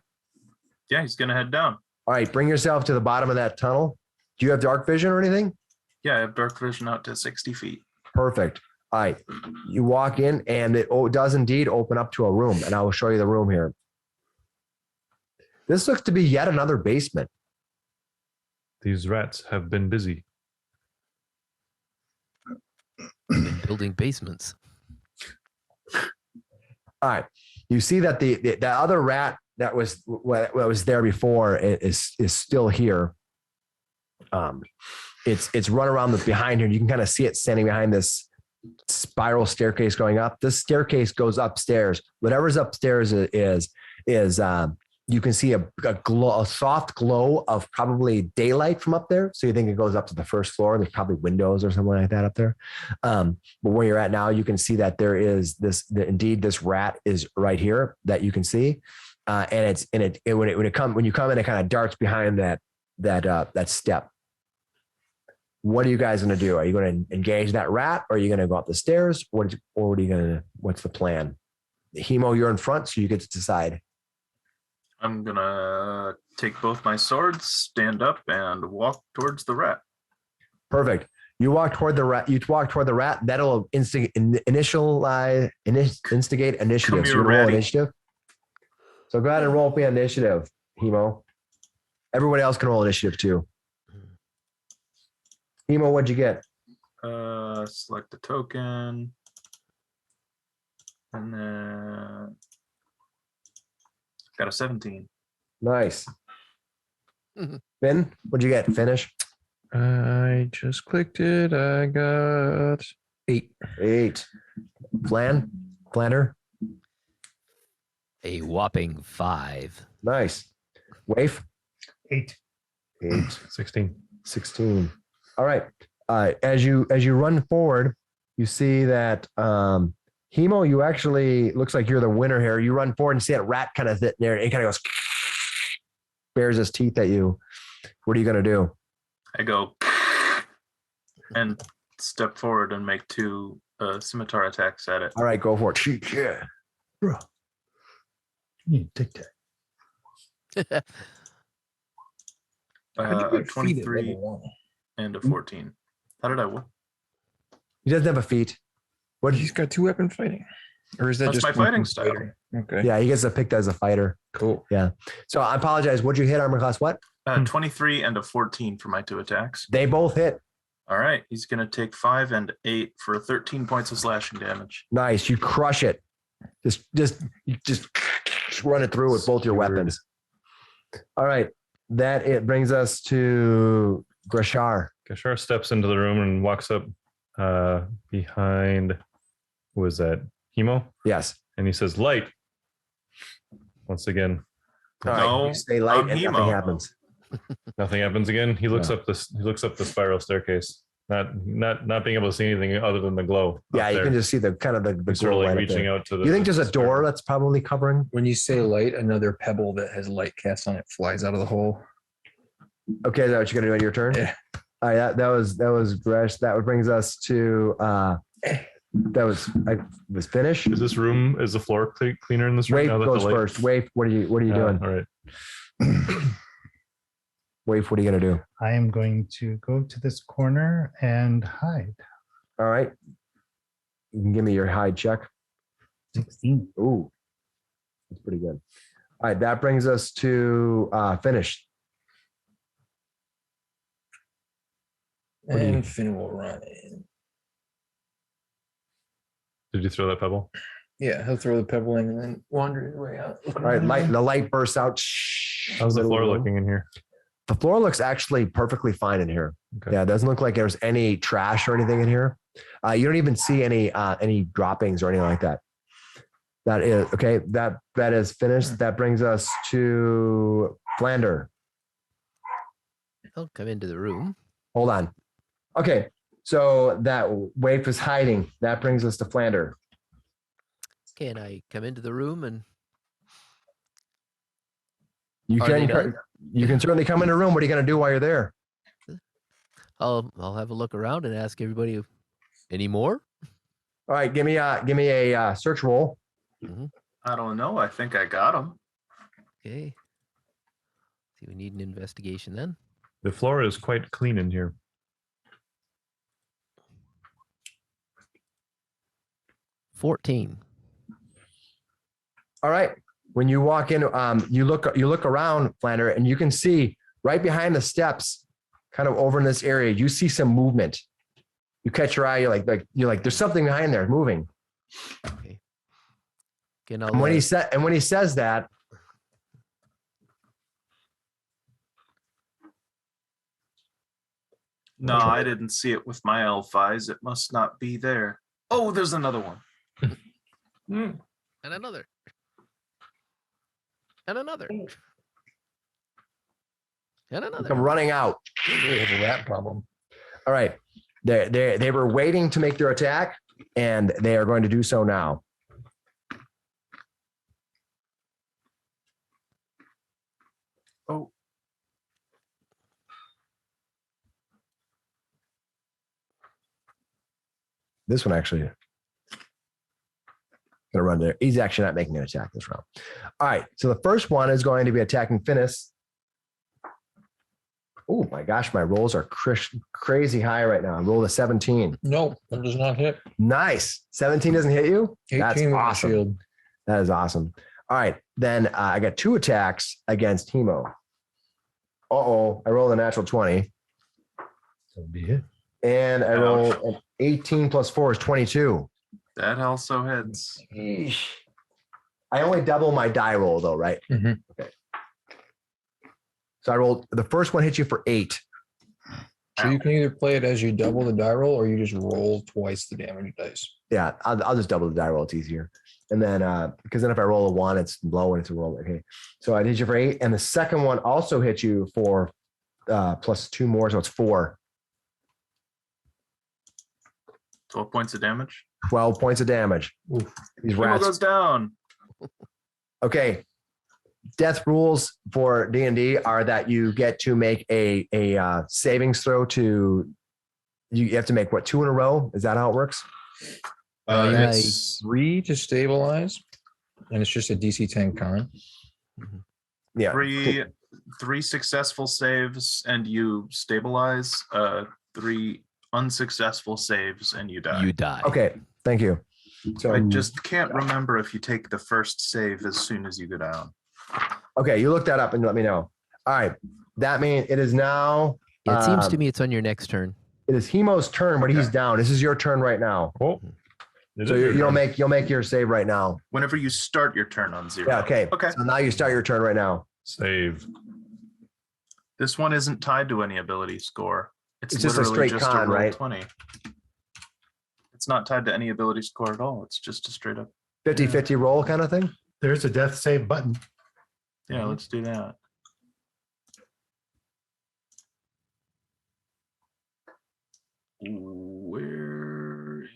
Yeah, he's going to head down. All right. Bring yourself to the bottom of that tunnel. Do you have dark vision or anything? Yeah, I have dark vision out to 60 feet. Perfect. All right. You walk in and it does indeed open up to a room. And I will show you the room here. This looks to be yet another basement. These rats have been busy. Been building basements. All right. You see that the other rat that was there before is still here. It's run around behind here. You can kind of see it standing behind this spiral staircase going up. This staircase goes upstairs. Whatever's upstairs is you can see a soft glow of probably daylight from up there. So you think it goes up to the first floor, and there's probably windows or something like that up there. But where you're at now, you can see that there is indeed this rat is right here that you can see. And when you come in, it kind of darts behind that step. What are you guys going to do? Are you going to engage that rat, or are you going to go up the stairs? What's the plan? Hemo, you're in front, so you get to decide. I'm going to take both my swords, stand up, and walk towards the rat. Perfect. You walk toward the rat. That'll instigate initiative. So you roll ready. initiative. So go ahead and roll me initiative, Hemo. Everybody else can roll initiative too. Hemo, what'd you get? Select a token. And then got a 17. Nice. Finn, what'd you get? Finish. I just clicked it. I got 8. 8. Flander. A whopping 5. Nice. Waif. 8. 16. 16. All right. As you run forward, you see that Hemo, you actually looks like you're the winner here. You run forward and see that rat kind of sitting there, and it kind of goes, bares his teeth at you. What are you going to do? I go and step forward and make 2 scimitar attacks at it. All right, go for it. Yeah. Bro. You take that. A 23 and a 14. How did I win? He doesn't have a feat. What? He's got 2 weapon fighting, or is that That's just my one fighting fighter? Okay. Yeah, he gets a picked as a fighter. Cool. So I apologize. What'd you hit armor class? What? 23 and a 14 for my 2 attacks. They both hit. All right, he's going to take 5 and 8 for 13 points of slashing damage. Nice. You crush it. Just run it through with both your weapons. All right. That it brings us to Grashar. Gashar steps into the room and walks up behind, who was that? Hemo? Yes. And he says, light. Once again, All right. No, You stay light I'm and Hemo. nothing happens. nothing happens again. He looks No. up this. He looks up the spiral staircase, not being able to see anything other than the glow. Yeah, up you there. can just see the kind of the He's sort of glow like right up reaching there. out to the. You think there's a the door spiral. that's probably covering? When you say light, another pebble that has light cast on it flies out of the hole. Okay, is that what you're gonna do on your turn? Yeah. All right, that was Gresh. That brings us to that was finished. Is the floor cleaner in this room? Wave now that goes the light- first. Wave, what are you doing? All right. Wave, what are you gonna do? I am going to go to this corner and hide. All right. You can give me your hide check. 16. Ooh, that's pretty good. All right, that brings us to finish. What do you- And Finn will run in. Did you throw that pebble? Yeah, he'll throw the pebble in and then wander his way out. All right, the light bursts out. How's the floor looking in here? The floor looks actually perfectly fine in here. Okay. Yeah, it doesn't look like there's any trash or anything in here. You don't even see any droppings or anything like that. That is okay. That is finished. That brings us to Flander. I'll come into the room. Hold on. Okay, so that Waif is hiding. That brings us to Flander. Okay, and I come into the room and You Are they can done? you can certainly come in the room. What are you going to do while you're there? I'll have a look around and ask everybody any more. All right, give me a search roll. I don't know. I think I got him. Okay. See, we need an investigation then. The floor is quite clean in here. 14. All right. When you walk in, you look around, Flander, and you can see right behind the steps, kind of over in this area, you see some movement. You catch your eye. You're like, there's something behind there moving. Okay. Okay, And when he says that, No, I didn't see it with my elf eyes. It must not be there. Oh, there's another one. and another. And another. And another. I'm running out. They have a rat problem. All right. They were waiting to make their attack, and they are going to do so now. Oh, This one actually gonna run there. He's actually not making an attack this round. All right. So the first one is going to be attacking Finis. Oh my gosh, my rolls are crazy high right now. I rolled a 17. No, that does not hit. Nice. 17 doesn't hit you? 18 That's with the awesome. shield. That is awesome. All right. Then I got 2 attacks against Hemo. Uh-oh. I rolled a natural 20. So be it. And I rolled an 18 plus 4 is 22. that also hits. Eesh. I only double my die roll though, right? Mhm. Okay. So I rolled, the first one hit you for 8. So you can either play it as you double the die roll or you just roll twice the damage dice. Yeah, I'll just double the die roll. It's easier. And then, because then if I roll a 1, it's low and it's a roll. Okay. So I hit you for 8. And the second one also hit you for plus 2 more. So it's 4. 12 points of damage. 12 points of damage. Oof. These Hero rats. goes down. Okay. Death rules for D&D are that you get to make a savings throw to, you have to make what, 2 in a row? Is that how it works? It's 3 to stabilize, and it's just a DC 10 con. Yeah. three successful saves and you stabilize. 3 unsuccessful saves and you die. You die. Okay. Thank you. So I just can't remember if you take the first save as soon as you go down. okay, you look that up and let me know. All right, that means it is now. It seems to me it's on your next turn. It is Hemo's turn, but he's Okay. down. This is your turn right now. Oh, it So is your you'll turn. make your save right now. Whenever you start your turn on 0. Yeah. Okay. Okay. So now you start your turn right now. Save. This one isn't tied to any ability score. It's just a literally straight just con, a roll right? 20. It's not tied to any ability score at all. It's just a straight up. 50-50 roll kind of thing. There's a death save button. Yeah, let's do that. Where is...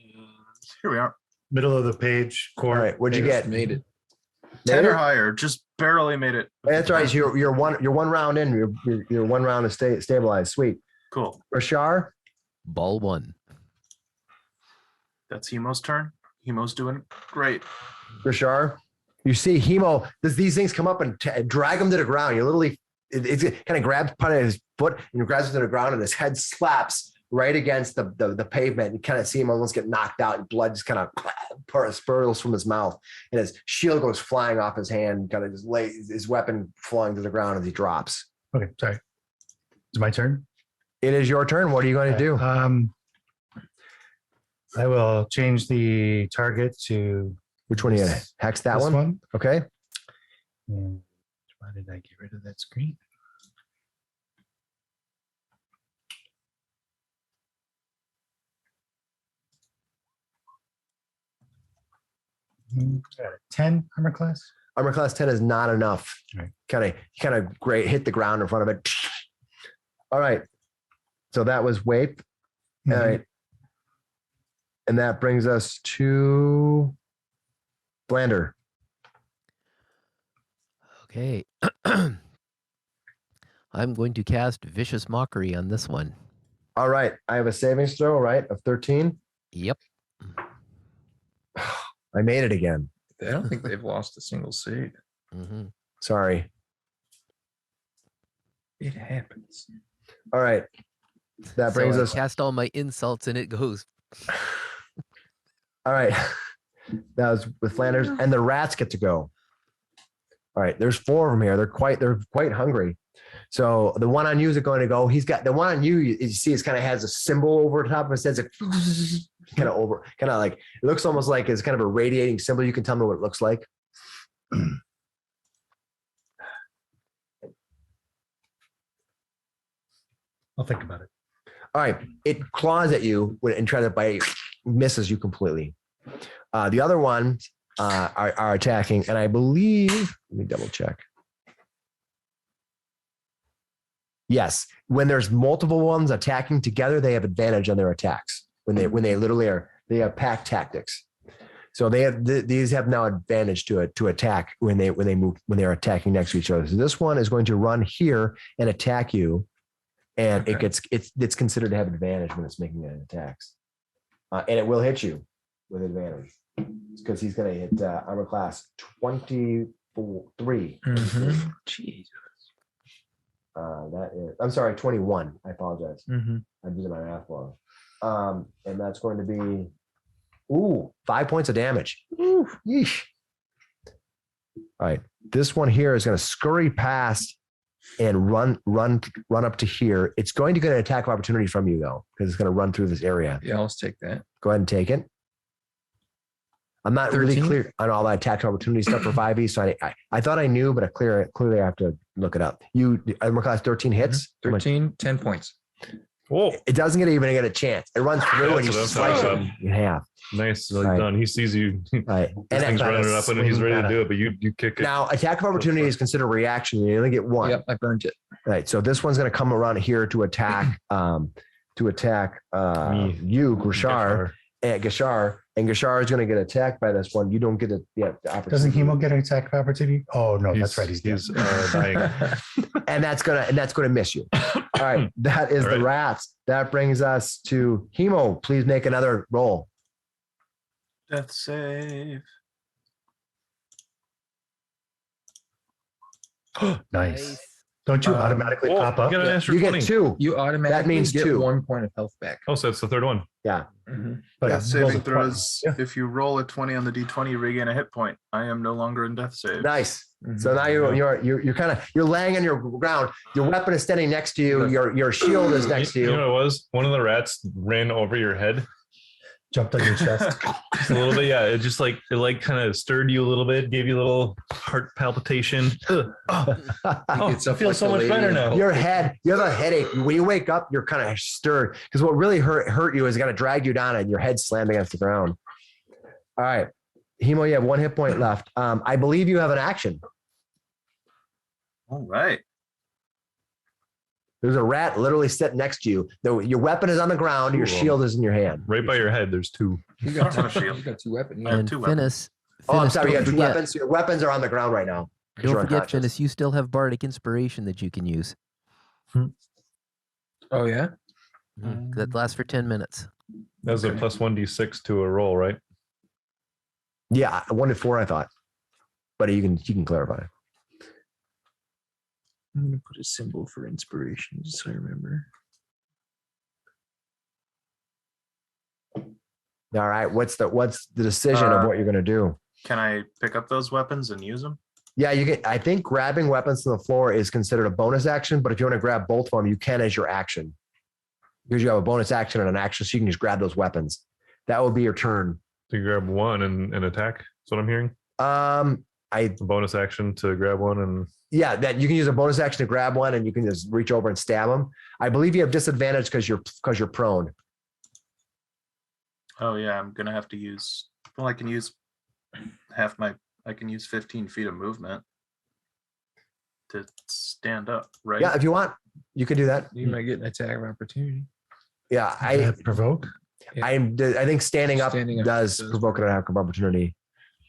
Here we are. Middle of the page. All Core. right. What'd you Just get? Made it. 10 Made or it? higher. Just barely made it. That's right. So you're one round in. You're one round to stabilized. Sweet. Cool. Rashar. Ball 1. That's Hemo's turn. Hemo's doing great. Rashar. You see Hemo. These things come up and drag him to the ground. You literally, it kind of grabs part of his foot and grabs him to the ground, and his head slaps right against the pavement. You kind of see him almost get knocked out. And blood just kind of spurtles from his mouth, and his shield goes flying off his hand. Kind of just lays his weapon falling to the ground as he drops. Okay, sorry. It's my turn. It is your turn. What are you going to do? I will change the target to Which one are you going to hex? That this one? Okay. And why did I get rid of that screen? Got a 10 armor class. Armor class 10 is not enough. Right. Kind of great. Hit the ground in front of it. All right. So that was Wape. All Mhm. right. And that brings us to Blander. Okay. I'm going to cast Vicious Mockery on this one. All right. I have a savings throw, right, of 13. Yep. I made it again. I don't think they've lost a single save. Mm-hmm. Sorry. It happens. All right. That brings I us. cast all my insults and it goes. All right. That was with Flanders, and the rats get to go. All right. There's 4 of them here. They're quite hungry. So the one on you is going to go. He's got the one on you. You see, it kind of has a symbol over top of it. Says it kind of like it looks almost like it's kind of a radiating symbol. You can tell me what it looks like. I'll think about it. All right. It claws at you and tries to bite you, misses you completely. The other ones are attacking, and I believe, let me double check. Yes, when there's multiple ones attacking together, they have advantage on their attacks. When they literally they have pack tactics. So they have these have now advantage to attack when they're attacking next to each other. So this one is going to run here and attack you, and it's considered to have advantage when it's making attacks, and it will hit you with advantage because he's going to hit armor class 23. Mm-hmm. Jesus. That is, I'm sorry, 21. I apologize. Mm-hmm. I'm using my math wrong. And that's going to be 5 points of damage. Ooh, yeesh. All right. This one here is going to scurry past and run up to here. It's going to get an attack of opportunity from you though, because it's going to run through this area. Yeah, let's take that. Go ahead and take it. I'm not 13? really clear on all that attack opportunity stuff for 5e. So I thought I knew, but clearly I have to look it up. Armor class 13 hits. 13, 10 points. Whoa. It doesn't even get a chance. It runs through and you That's what I'm slice talking it in half. Nice. Right. Done. He sees you. Right. This thing's got a running up and he's swing ready to at do it, but you kick it. Now, attack of opportunity is considered a reaction. You only get one. Yep, I burned it. Right. So this one's going to come around here to attack you, Gashar. And Gashar is going to get attacked by this one. You don't get the opportunity. Doesn't Hemo get an attack of opportunity? Oh no, He's- that's right. He's dead. dying. And that's gonna miss you. All right. That is All the right. rats. That brings us to Hemo. Please make another roll. Death save. Nice. Don't you automatically Oh, pop up? you get an extra You 20. get 2. You automatically means get 2. 1 point of health back. Oh, so it's the third one. Yeah. But Yeah, it rolls a saving 20. throws. Yeah. If you roll a 20 on the d20, you regain a hit point. I am no longer in death saves. Nice. Mhm. So now you're kind of you're laying on your ground. Your weapon is standing next to you. Your shield is next to You you. know what it was? One of the rats ran over your head. Jumped on your chest. Just a little bit, yeah. It just like kind of stirred you a little bit, gave you a little heart palpitation. Ugh. Oh, gets I up feel like so the much lady better in now. Your head, you have a headache. When you wake up, you're kind of stirred because what really hurt you is going to drag you down and your head slammed against the ground. All right, Hemo, you have 1 hit point left. I believe you have an action. All right. There's a rat literally sitting next to you. Your weapon is on the ground. Your Two of shield is in your hand. Right by your head, there's 2. You I got don't have a 2, shield. you got 2 weapons. I have And 2 weapons. Oh, I'm Finis, sorry. You don't got 2 forget- weapons. Your weapons are on the ground right now. 'cause Don't you're forget, unconscious. Finis, you still have bardic inspiration that you can use. Oh yeah. That lasts for 10 minutes. That's a Okay. plus 1d6 to a roll, right? Yeah, 1 to 4, I thought. But you can clarify. I'm gonna put a symbol for inspiration just so I remember. All right. What's the decision of what you're going to do? Can I pick up those weapons and use them? Yeah, you can. I think grabbing weapons from the floor is considered a bonus action, but if you want to grab both of them, you can as your action because you have a bonus action and an action, so you can just grab those weapons. That would be your turn. So you grab one and attack. That's what I'm hearing. A Bonus action to grab one and yeah, that you can use a bonus action to grab one, and you can just reach over and stab them. I believe you have disadvantage because you're prone. Oh yeah, I'm gonna have to use. Well, I can use I can use 15 feet of movement to stand up, right? Yeah, if you want, you can do that. You might get an attack of opportunity. Yeah, Does that provoke? I think standing up Standing up does does provoke an attack of opportunity.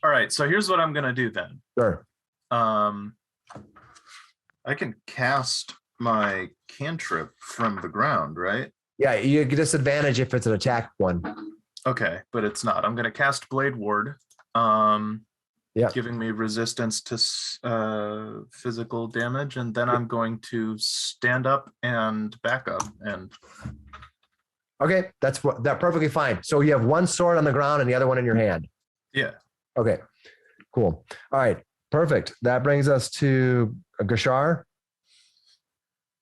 All right, so here's what I'm gonna do then. Sure. I can cast my cantrip from the ground, right? Yeah, you get disadvantage if it's an attack one. Okay, but it's not. I'm gonna cast Blade Ward. Yeah. Giving me resistance to physical damage, and then I'm going to stand up and back up. And Okay, that's perfectly fine. So you have one sword on the ground and the other one in your hand. yeah, Okay, cool. All right, perfect. That brings us to Gashar.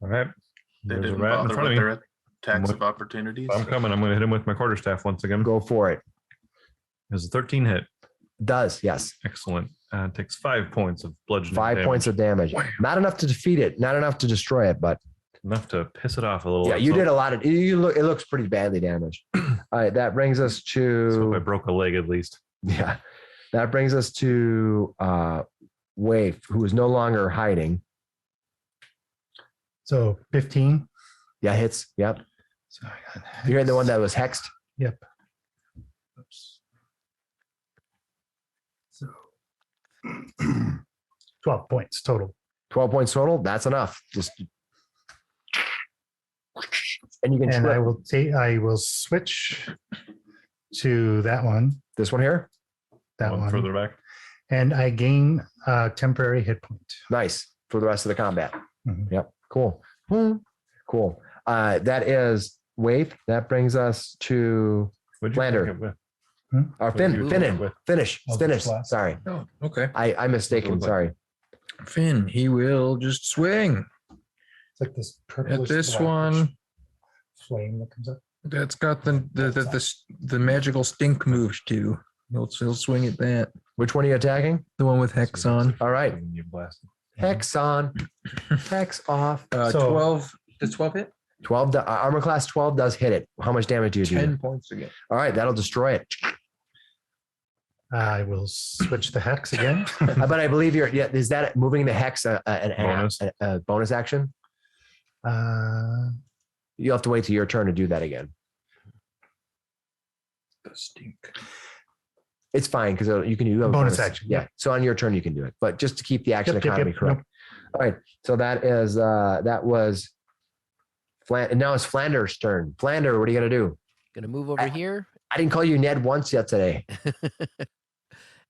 all right. they There's a didn't rat in bother front with of me. their attacks What- of opportunities. I'm coming. I'm going to hit him with my quarterstaff once again. Go for it. There's a 13 hit. Does, yes. Excellent. Takes 5 points of bludgeoning 5 damage. points of damage. Not enough to defeat it, not enough to destroy it, but Enough to piss it off a little. yeah, bit. you So- did a lot of it looks pretty badly damaged. All right, that brings us So if I to broke a leg at least. yeah. That brings us to Waif, who is no longer hiding. So 15. Yeah, hits. Yep. So I got You're the one that was hexed. Yep. Oops. So 12 points total. 12 points total. That's enough. Just and you can And trip I will switch to that one. this one here. That One one. further back. And I gain a temporary hit point. Nice for the rest of the combat. Mhm. Yep. Cool. Cool. That is Waif. That brings us to What'd Flander. pick up with? our What did you Finn. attack with? Finish. Oh, Finish. last. Sorry. Oh, okay. I'm mistaken. Look like- Sorry. Finn, he will just swing It's like this at purplish this blackish one. flame that comes up. That's got the magical stink moves too. He'll swing at that. Which one are you attacking? The one with hex on. All right. And you blast it. Hex on. Hex off. So- 12. Does 12 hit? 12. Armor class 12 does hit it. How much damage do you do? 10 points again. All right. That'll destroy it. I will switch the hex again. But I believe is that moving the hex Bonus. a bonus action? Uh, You'll have to wait till your turn to do that again. The stink. It's fine because you can do a Bonus action, Yeah. yep. So on your turn you can do it, but just to keep the action Yep, yep, economy yep, correct. All right. So that was and now it's Flander's turn. Flander, what are you gonna do? Gonna move over here I didn't call you Ned once yet today.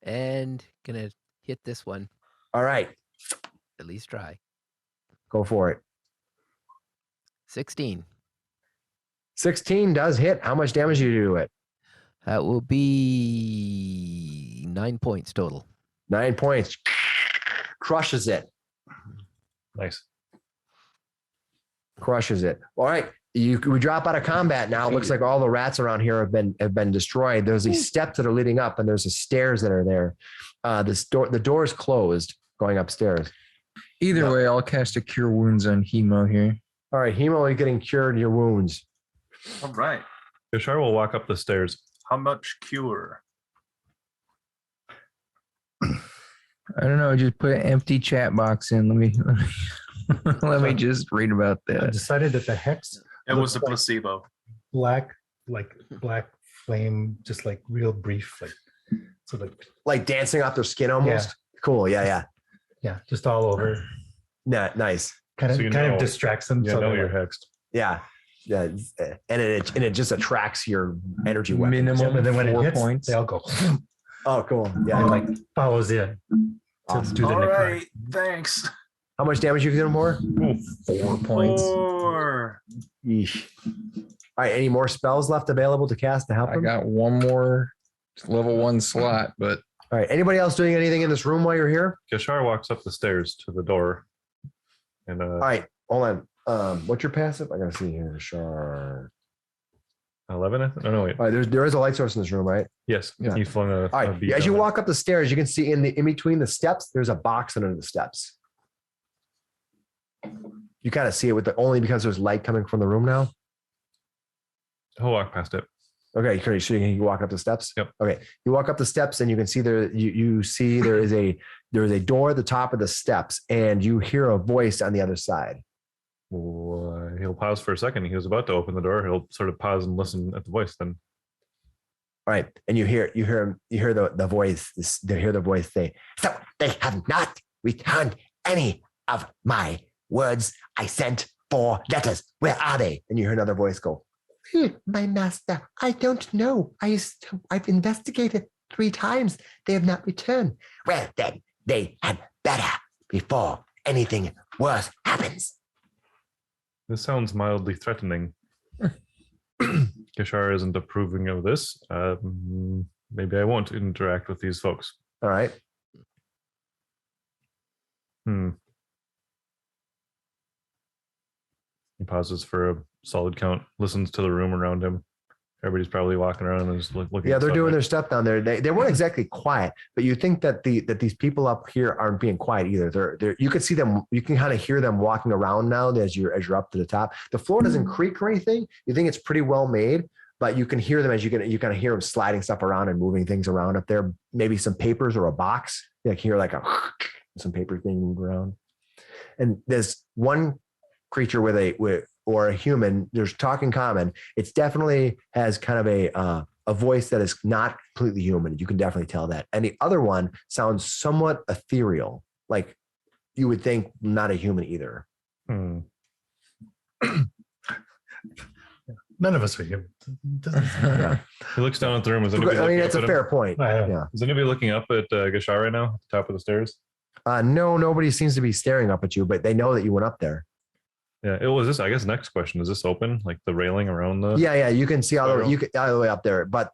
and gonna hit this one. All right. At least try. Go for it. 16. 16 does hit. How much damage do you do to it? That will be 9 points total. 9 points. Crushes it. Nice. Crushes it. All right. We drop out of combat now. It looks like all the rats around here have been destroyed. There's these steps that are leading up, and there's the stairs that are there. The door is closed going upstairs. Either way, I'll cast a Cure Wounds on Hemo here. All right, Hemo, you're getting cured your wounds. All right. Gashar will walk up the stairs. How much cure? I don't know. Just put an empty chat box in. Let me just read about I that. decided that the hex It was a looks like placebo. black flame, just like real brief, like so Like dancing off their skin almost. Cool. Yeah. just all over. Yeah. Nice. Kind of So you kind know- of distracts them. Yeah, so know they're you're like, hexed. Yeah. Yeah. And it just attracts your energy weapon. Minimum and then when it 4 hits, points. they all go. Oh, cool. Yeah. It like follows in to Awesome. do the All necrotic. right. Thanks. How much damage you can do them for? 4 points. 4. Yeesh. All right. Any more spells left available to cast to help I them? got one more level 1 slot, but All right. Anybody else doing anything in this room while you're here? Gashar walks up the stairs to the door. And All right. Hold on. What's your passive? I gotta see here. Sure. 11, I think? Oh, no, wait. All right. There is a light source in this room, right? Yes, Yeah. he flung a All right. bead As you down walk up the stairs, you can see in between the steps, there's a box under the steps. You kind of see it only because there's light coming from the room now. there. He'll walk past it. Okay, so you can walk up the steps. Yep. Okay, you walk up the steps and you can see there. You see there is a door at the top of the steps, and you hear a voice on the other side. He'll pause for a second. He was about to open the door. He'll sort of pause and listen at the voice. Then All right, and you hear the voice. They hear the voice say, "So they have not returned any of my words I sent 4 letters. Where are they?" And you hear another voice go, "My master, I don't know. I've investigated 3 times. They have not returned." "Well, then they had better before anything worse happens." this sounds mildly threatening. Gashar isn't approving of this. Maybe I won't interact with these folks. All right. He pauses for a solid count, listens to the room around him. Everybody's probably walking around and just looking. Yeah, at they're stuff. doing their stuff down there. They weren't exactly quiet, but you think that these people up here aren't being quiet either. They're you can see them, you can kind of hear them walking around now as you're up to the top. The floor doesn't creak or anything. You think it's pretty well made, but you can hear them as you kind of hear them sliding stuff around and moving things around up there. Maybe some papers or a box. You can hear like some papers being moved around. And there's one creature or a human, there's talking common. It's definitely has kind of a voice that is not completely human. You can definitely tell that. And the other one sounds somewhat ethereal, like you would think not a human either. Hmm. None of us are here. Yeah. He looks down at the room. Is I anybody mean, looking that's up a at him? fair point. Yeah. Is anybody looking up at Gashar right now at the top of the stairs? No, nobody seems to be staring up at you, but they know that you went up there. Yeah, it was this. I guess next question, is this open? Like the railing around the? Yeah, you can see all Spiral. the way up there, but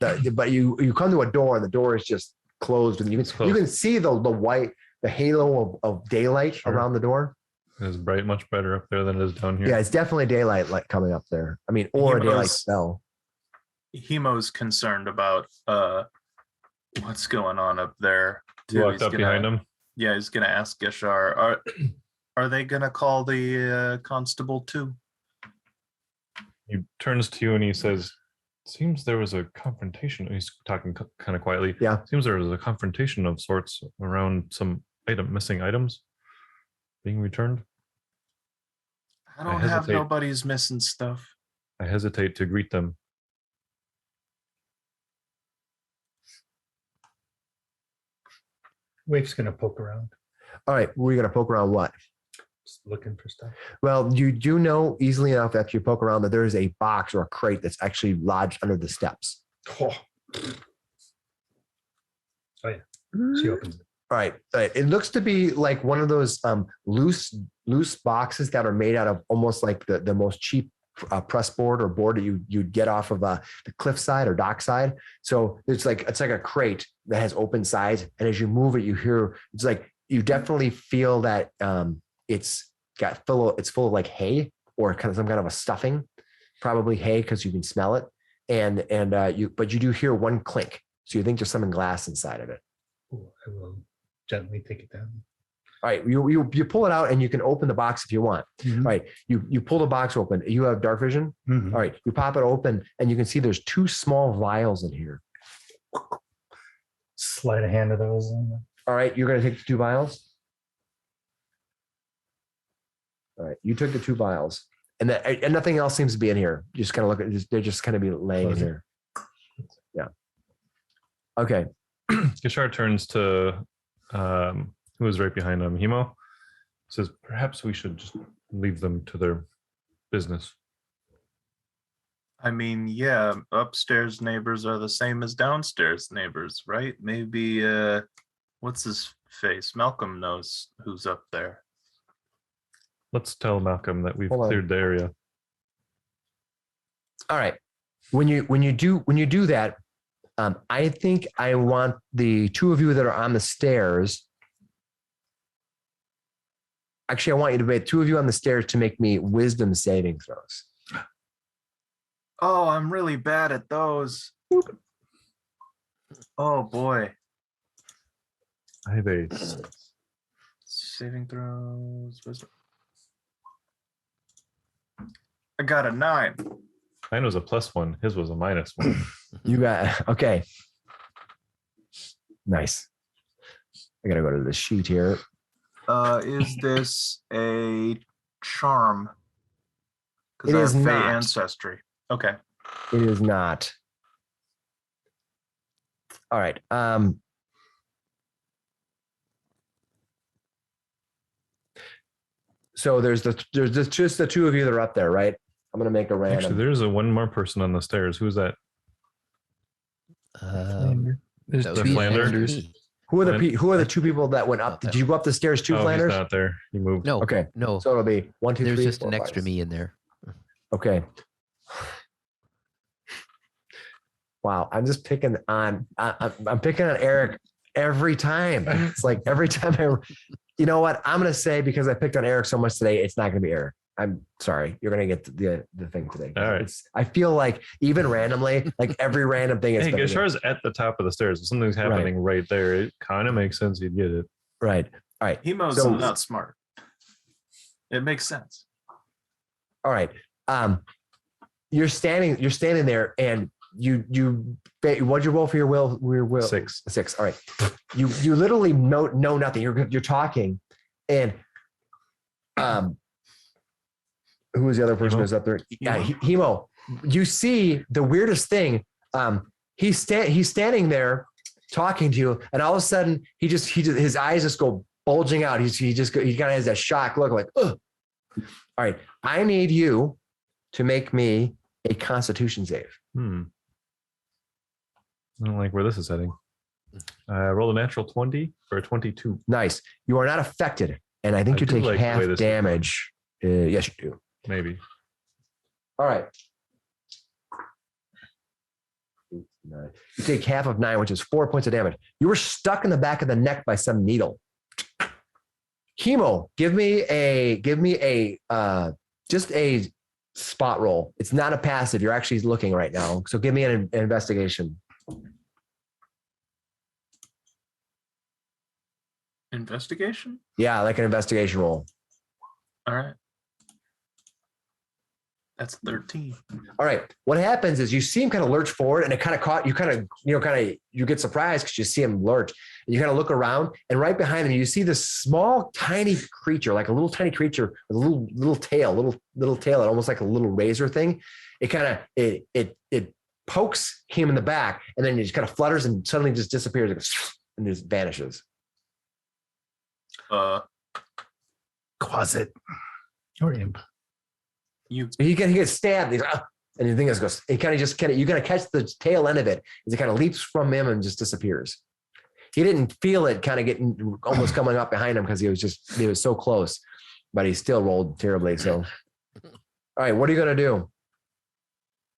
you come to a door and the door is just closed, and you can see the white, the halo of daylight Sure. around the door. It is bright, much brighter up there than it is down here. Yeah, it's definitely daylight like coming up there. I mean, or a daylight Hemo's- spell. Hemo's concerned about what's going on up there. He walked up behind him. Yeah, he's gonna ask Gashar, are they gonna call the constable too? He turns to you and he says, "Seems there was a confrontation." He's talking kind of quietly. Yeah. Seems there was a confrontation of sorts around some missing items being returned. I don't have hesitate. nobody's missing stuff. I hesitate to greet them. Waif's gonna poke around, All right, we're gonna poke around what? just looking for stuff. Well, you do know easily enough after you poke around that there is a box or a crate that's actually lodged under the steps. Oh yeah, she opens it. All right. It looks to be like one of those loose loose boxes that are made out of almost like the most cheap press board or board that you'd get off of the cliffside or dockside. So it's like a crate that has open sides, and as you move it, you hear it's like you definitely feel that it's full of like hay or kind of some kind of a stuffing, probably hay because you can smell it, but you do hear one clink, so you think there's something glass inside of it. Ooh, I will gently take it down. All right, you pull it out and you can open the box if you want. Mhm. All right, you pull the box open. You have dark vision. Mhm. All right, you pop it open and you can see there's 2 small vials in here. Slide a hand of those in. All right, you're going to take the 2 vials. All right, you took the 2 vials, and nothing else seems to be in here. You just kind of look at, they're just kind of be laying in here. Yeah. Okay. Gishar turns to who was right behind him, Hemo. Says, perhaps we should just leave them to their business. I mean, yeah, upstairs neighbors are the same as downstairs neighbors, right? Maybe what's his face? Malcome knows who's up there. Let's tell Malcolm that we've Hold on. cleared the area. All right. When you do that, I think I want the 2 of you that are on the stairs. Actually, I want you to make 2 of you on the stairs to make me wisdom saving throws. Oh, I'm really bad at those. Oh boy. I have a Saving throws. Wisdom. I got a 9. mine was a +1. His was a -1. You got okay. Nice. I gotta go to the sheet here. Is this a charm? It Because I is have Fey not. ancestry. Okay. It is not. All right. So there's just the 2 of you that are up there, right? I'm gonna make a random. Actually, there's one more person on the stairs. Who's that? There's That the would be Flander? me. Who are the Flan- who are the 2 people that went up? Did you go up the stairs too, Oh, Flanders? he's not there. He moved. No, Okay. no. So it'll be 1, 2, 3. There's just 4, an 5, extra 6. me in there. Okay. Wow, I'm just picking on. I'm picking on Eric every time. It's like every time you know what? I'm gonna say because I picked on Eric so much today, it's not gonna be Eric. I'm sorry. You're gonna get the thing today. All right. I feel like even randomly, like every random thing is Hey, Gishar's at the top of the stairs. If something's happening right there, it kind of makes sense you'd get it. right. All right. Hemo's So- not smart. It makes sense. All right. You're standing there, and what'd you roll for your will? 6. 6. All right. You literally know nothing. You're talking, and who was the other person Hemo? who's up there? Yeah, Hemo. You see the weirdest thing. He's standing there talking to you, and all of a sudden he just his eyes just go bulging out. He kind of has that shock look, like, ugh. All right, I need you to make me a Constitution save. I don't like where this is heading. Roll a natural 20 for a 22. Nice. You are not affected, and I think I you do take like the half way this is damage. Yes, you do. Maybe. All right. 8, 9. You take half of 9, which is 4 points of damage. You were stuck in the back of the neck by some needle. Hemo, give me a just a spot roll. It's not a passive. You're actually looking right now. So give me an investigation. Investigation? Yeah, like an investigation roll. All right. That's 13. All right. What happens is you see him kind of lurch forward, and it kind of caught you. You get surprised because you see him lurch, and you kind of look around, and right behind him you see this small, tiny creature, like a little tiny creature with a little tail, little tail, almost like a little razor thing. It pokes him in the back, and then he just kind of flutters and suddenly just disappears and just vanishes. Closet or imp. He gets stabbed. He's, and the thing is, you kind of catch the tail end of it as it kind of leaps from him and just disappears. He didn't feel it kind of getting almost coming up behind him because he was so close. but he still rolled terribly. So, all right, what are you gonna do?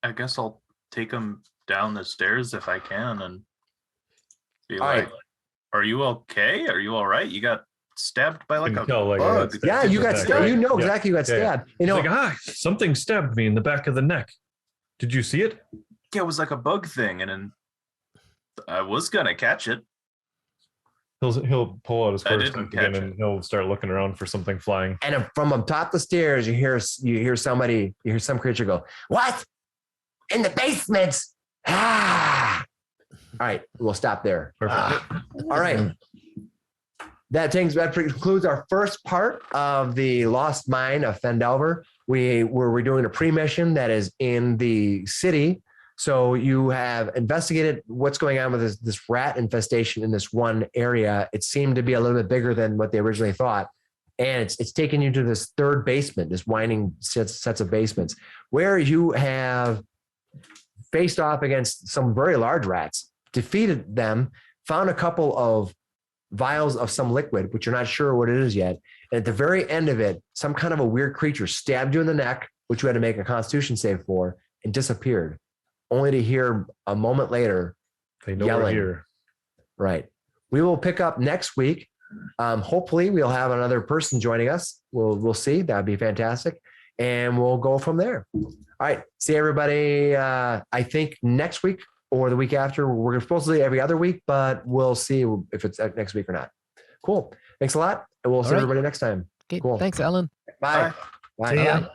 I guess I'll take him down the stairs if I can and be All like, right. "Are you okay? Are you all right? You got stabbed by like Can a tell, like, bug." it's- Yeah, you got Back, stabbed. right? You know Yeah. exactly you got Yeah, yeah. stabbed. You He's know, like, something stabbed me in the back of the neck. Did you see it? Yeah, it was like a bug thing, and then I was gonna catch it. He'll pull out his I first didn't again catch and he'll start looking around for something flying. and from up top the stairs, you hear some creature go, "What? In the basement?" Ah. All right, we'll stop there. Perfect. All right. That concludes our first part of the Lost Mine of Phandelver. We're doing a pre-mission that is in the city. So you have investigated what's going on with this rat infestation in this one area. It seemed to be a little bit bigger than what they originally thought. And it's taken you to this third basement, this winding sets of basements, where you have faced off against some very large rats, defeated them, found a couple of vials of some liquid, which you're not sure what it is yet. And at the very end of it, some kind of a weird creature stabbed you in the neck, which you had to make a constitution save for, and disappeared, only to hear a moment later They know we're yelling. here. Right. We will pick up next week. Hopefully we'll have another person joining us. We'll see. That'd be fantastic. And we'll go from there. All right. See everybody. I think next week or the week after. We're supposed to do every other week, but we'll see if it's next week or not. Cool. Thanks a lot. And we'll see right. everybody next time. Okay, Cool. thanks, Alan. Bye. Bye. See ya.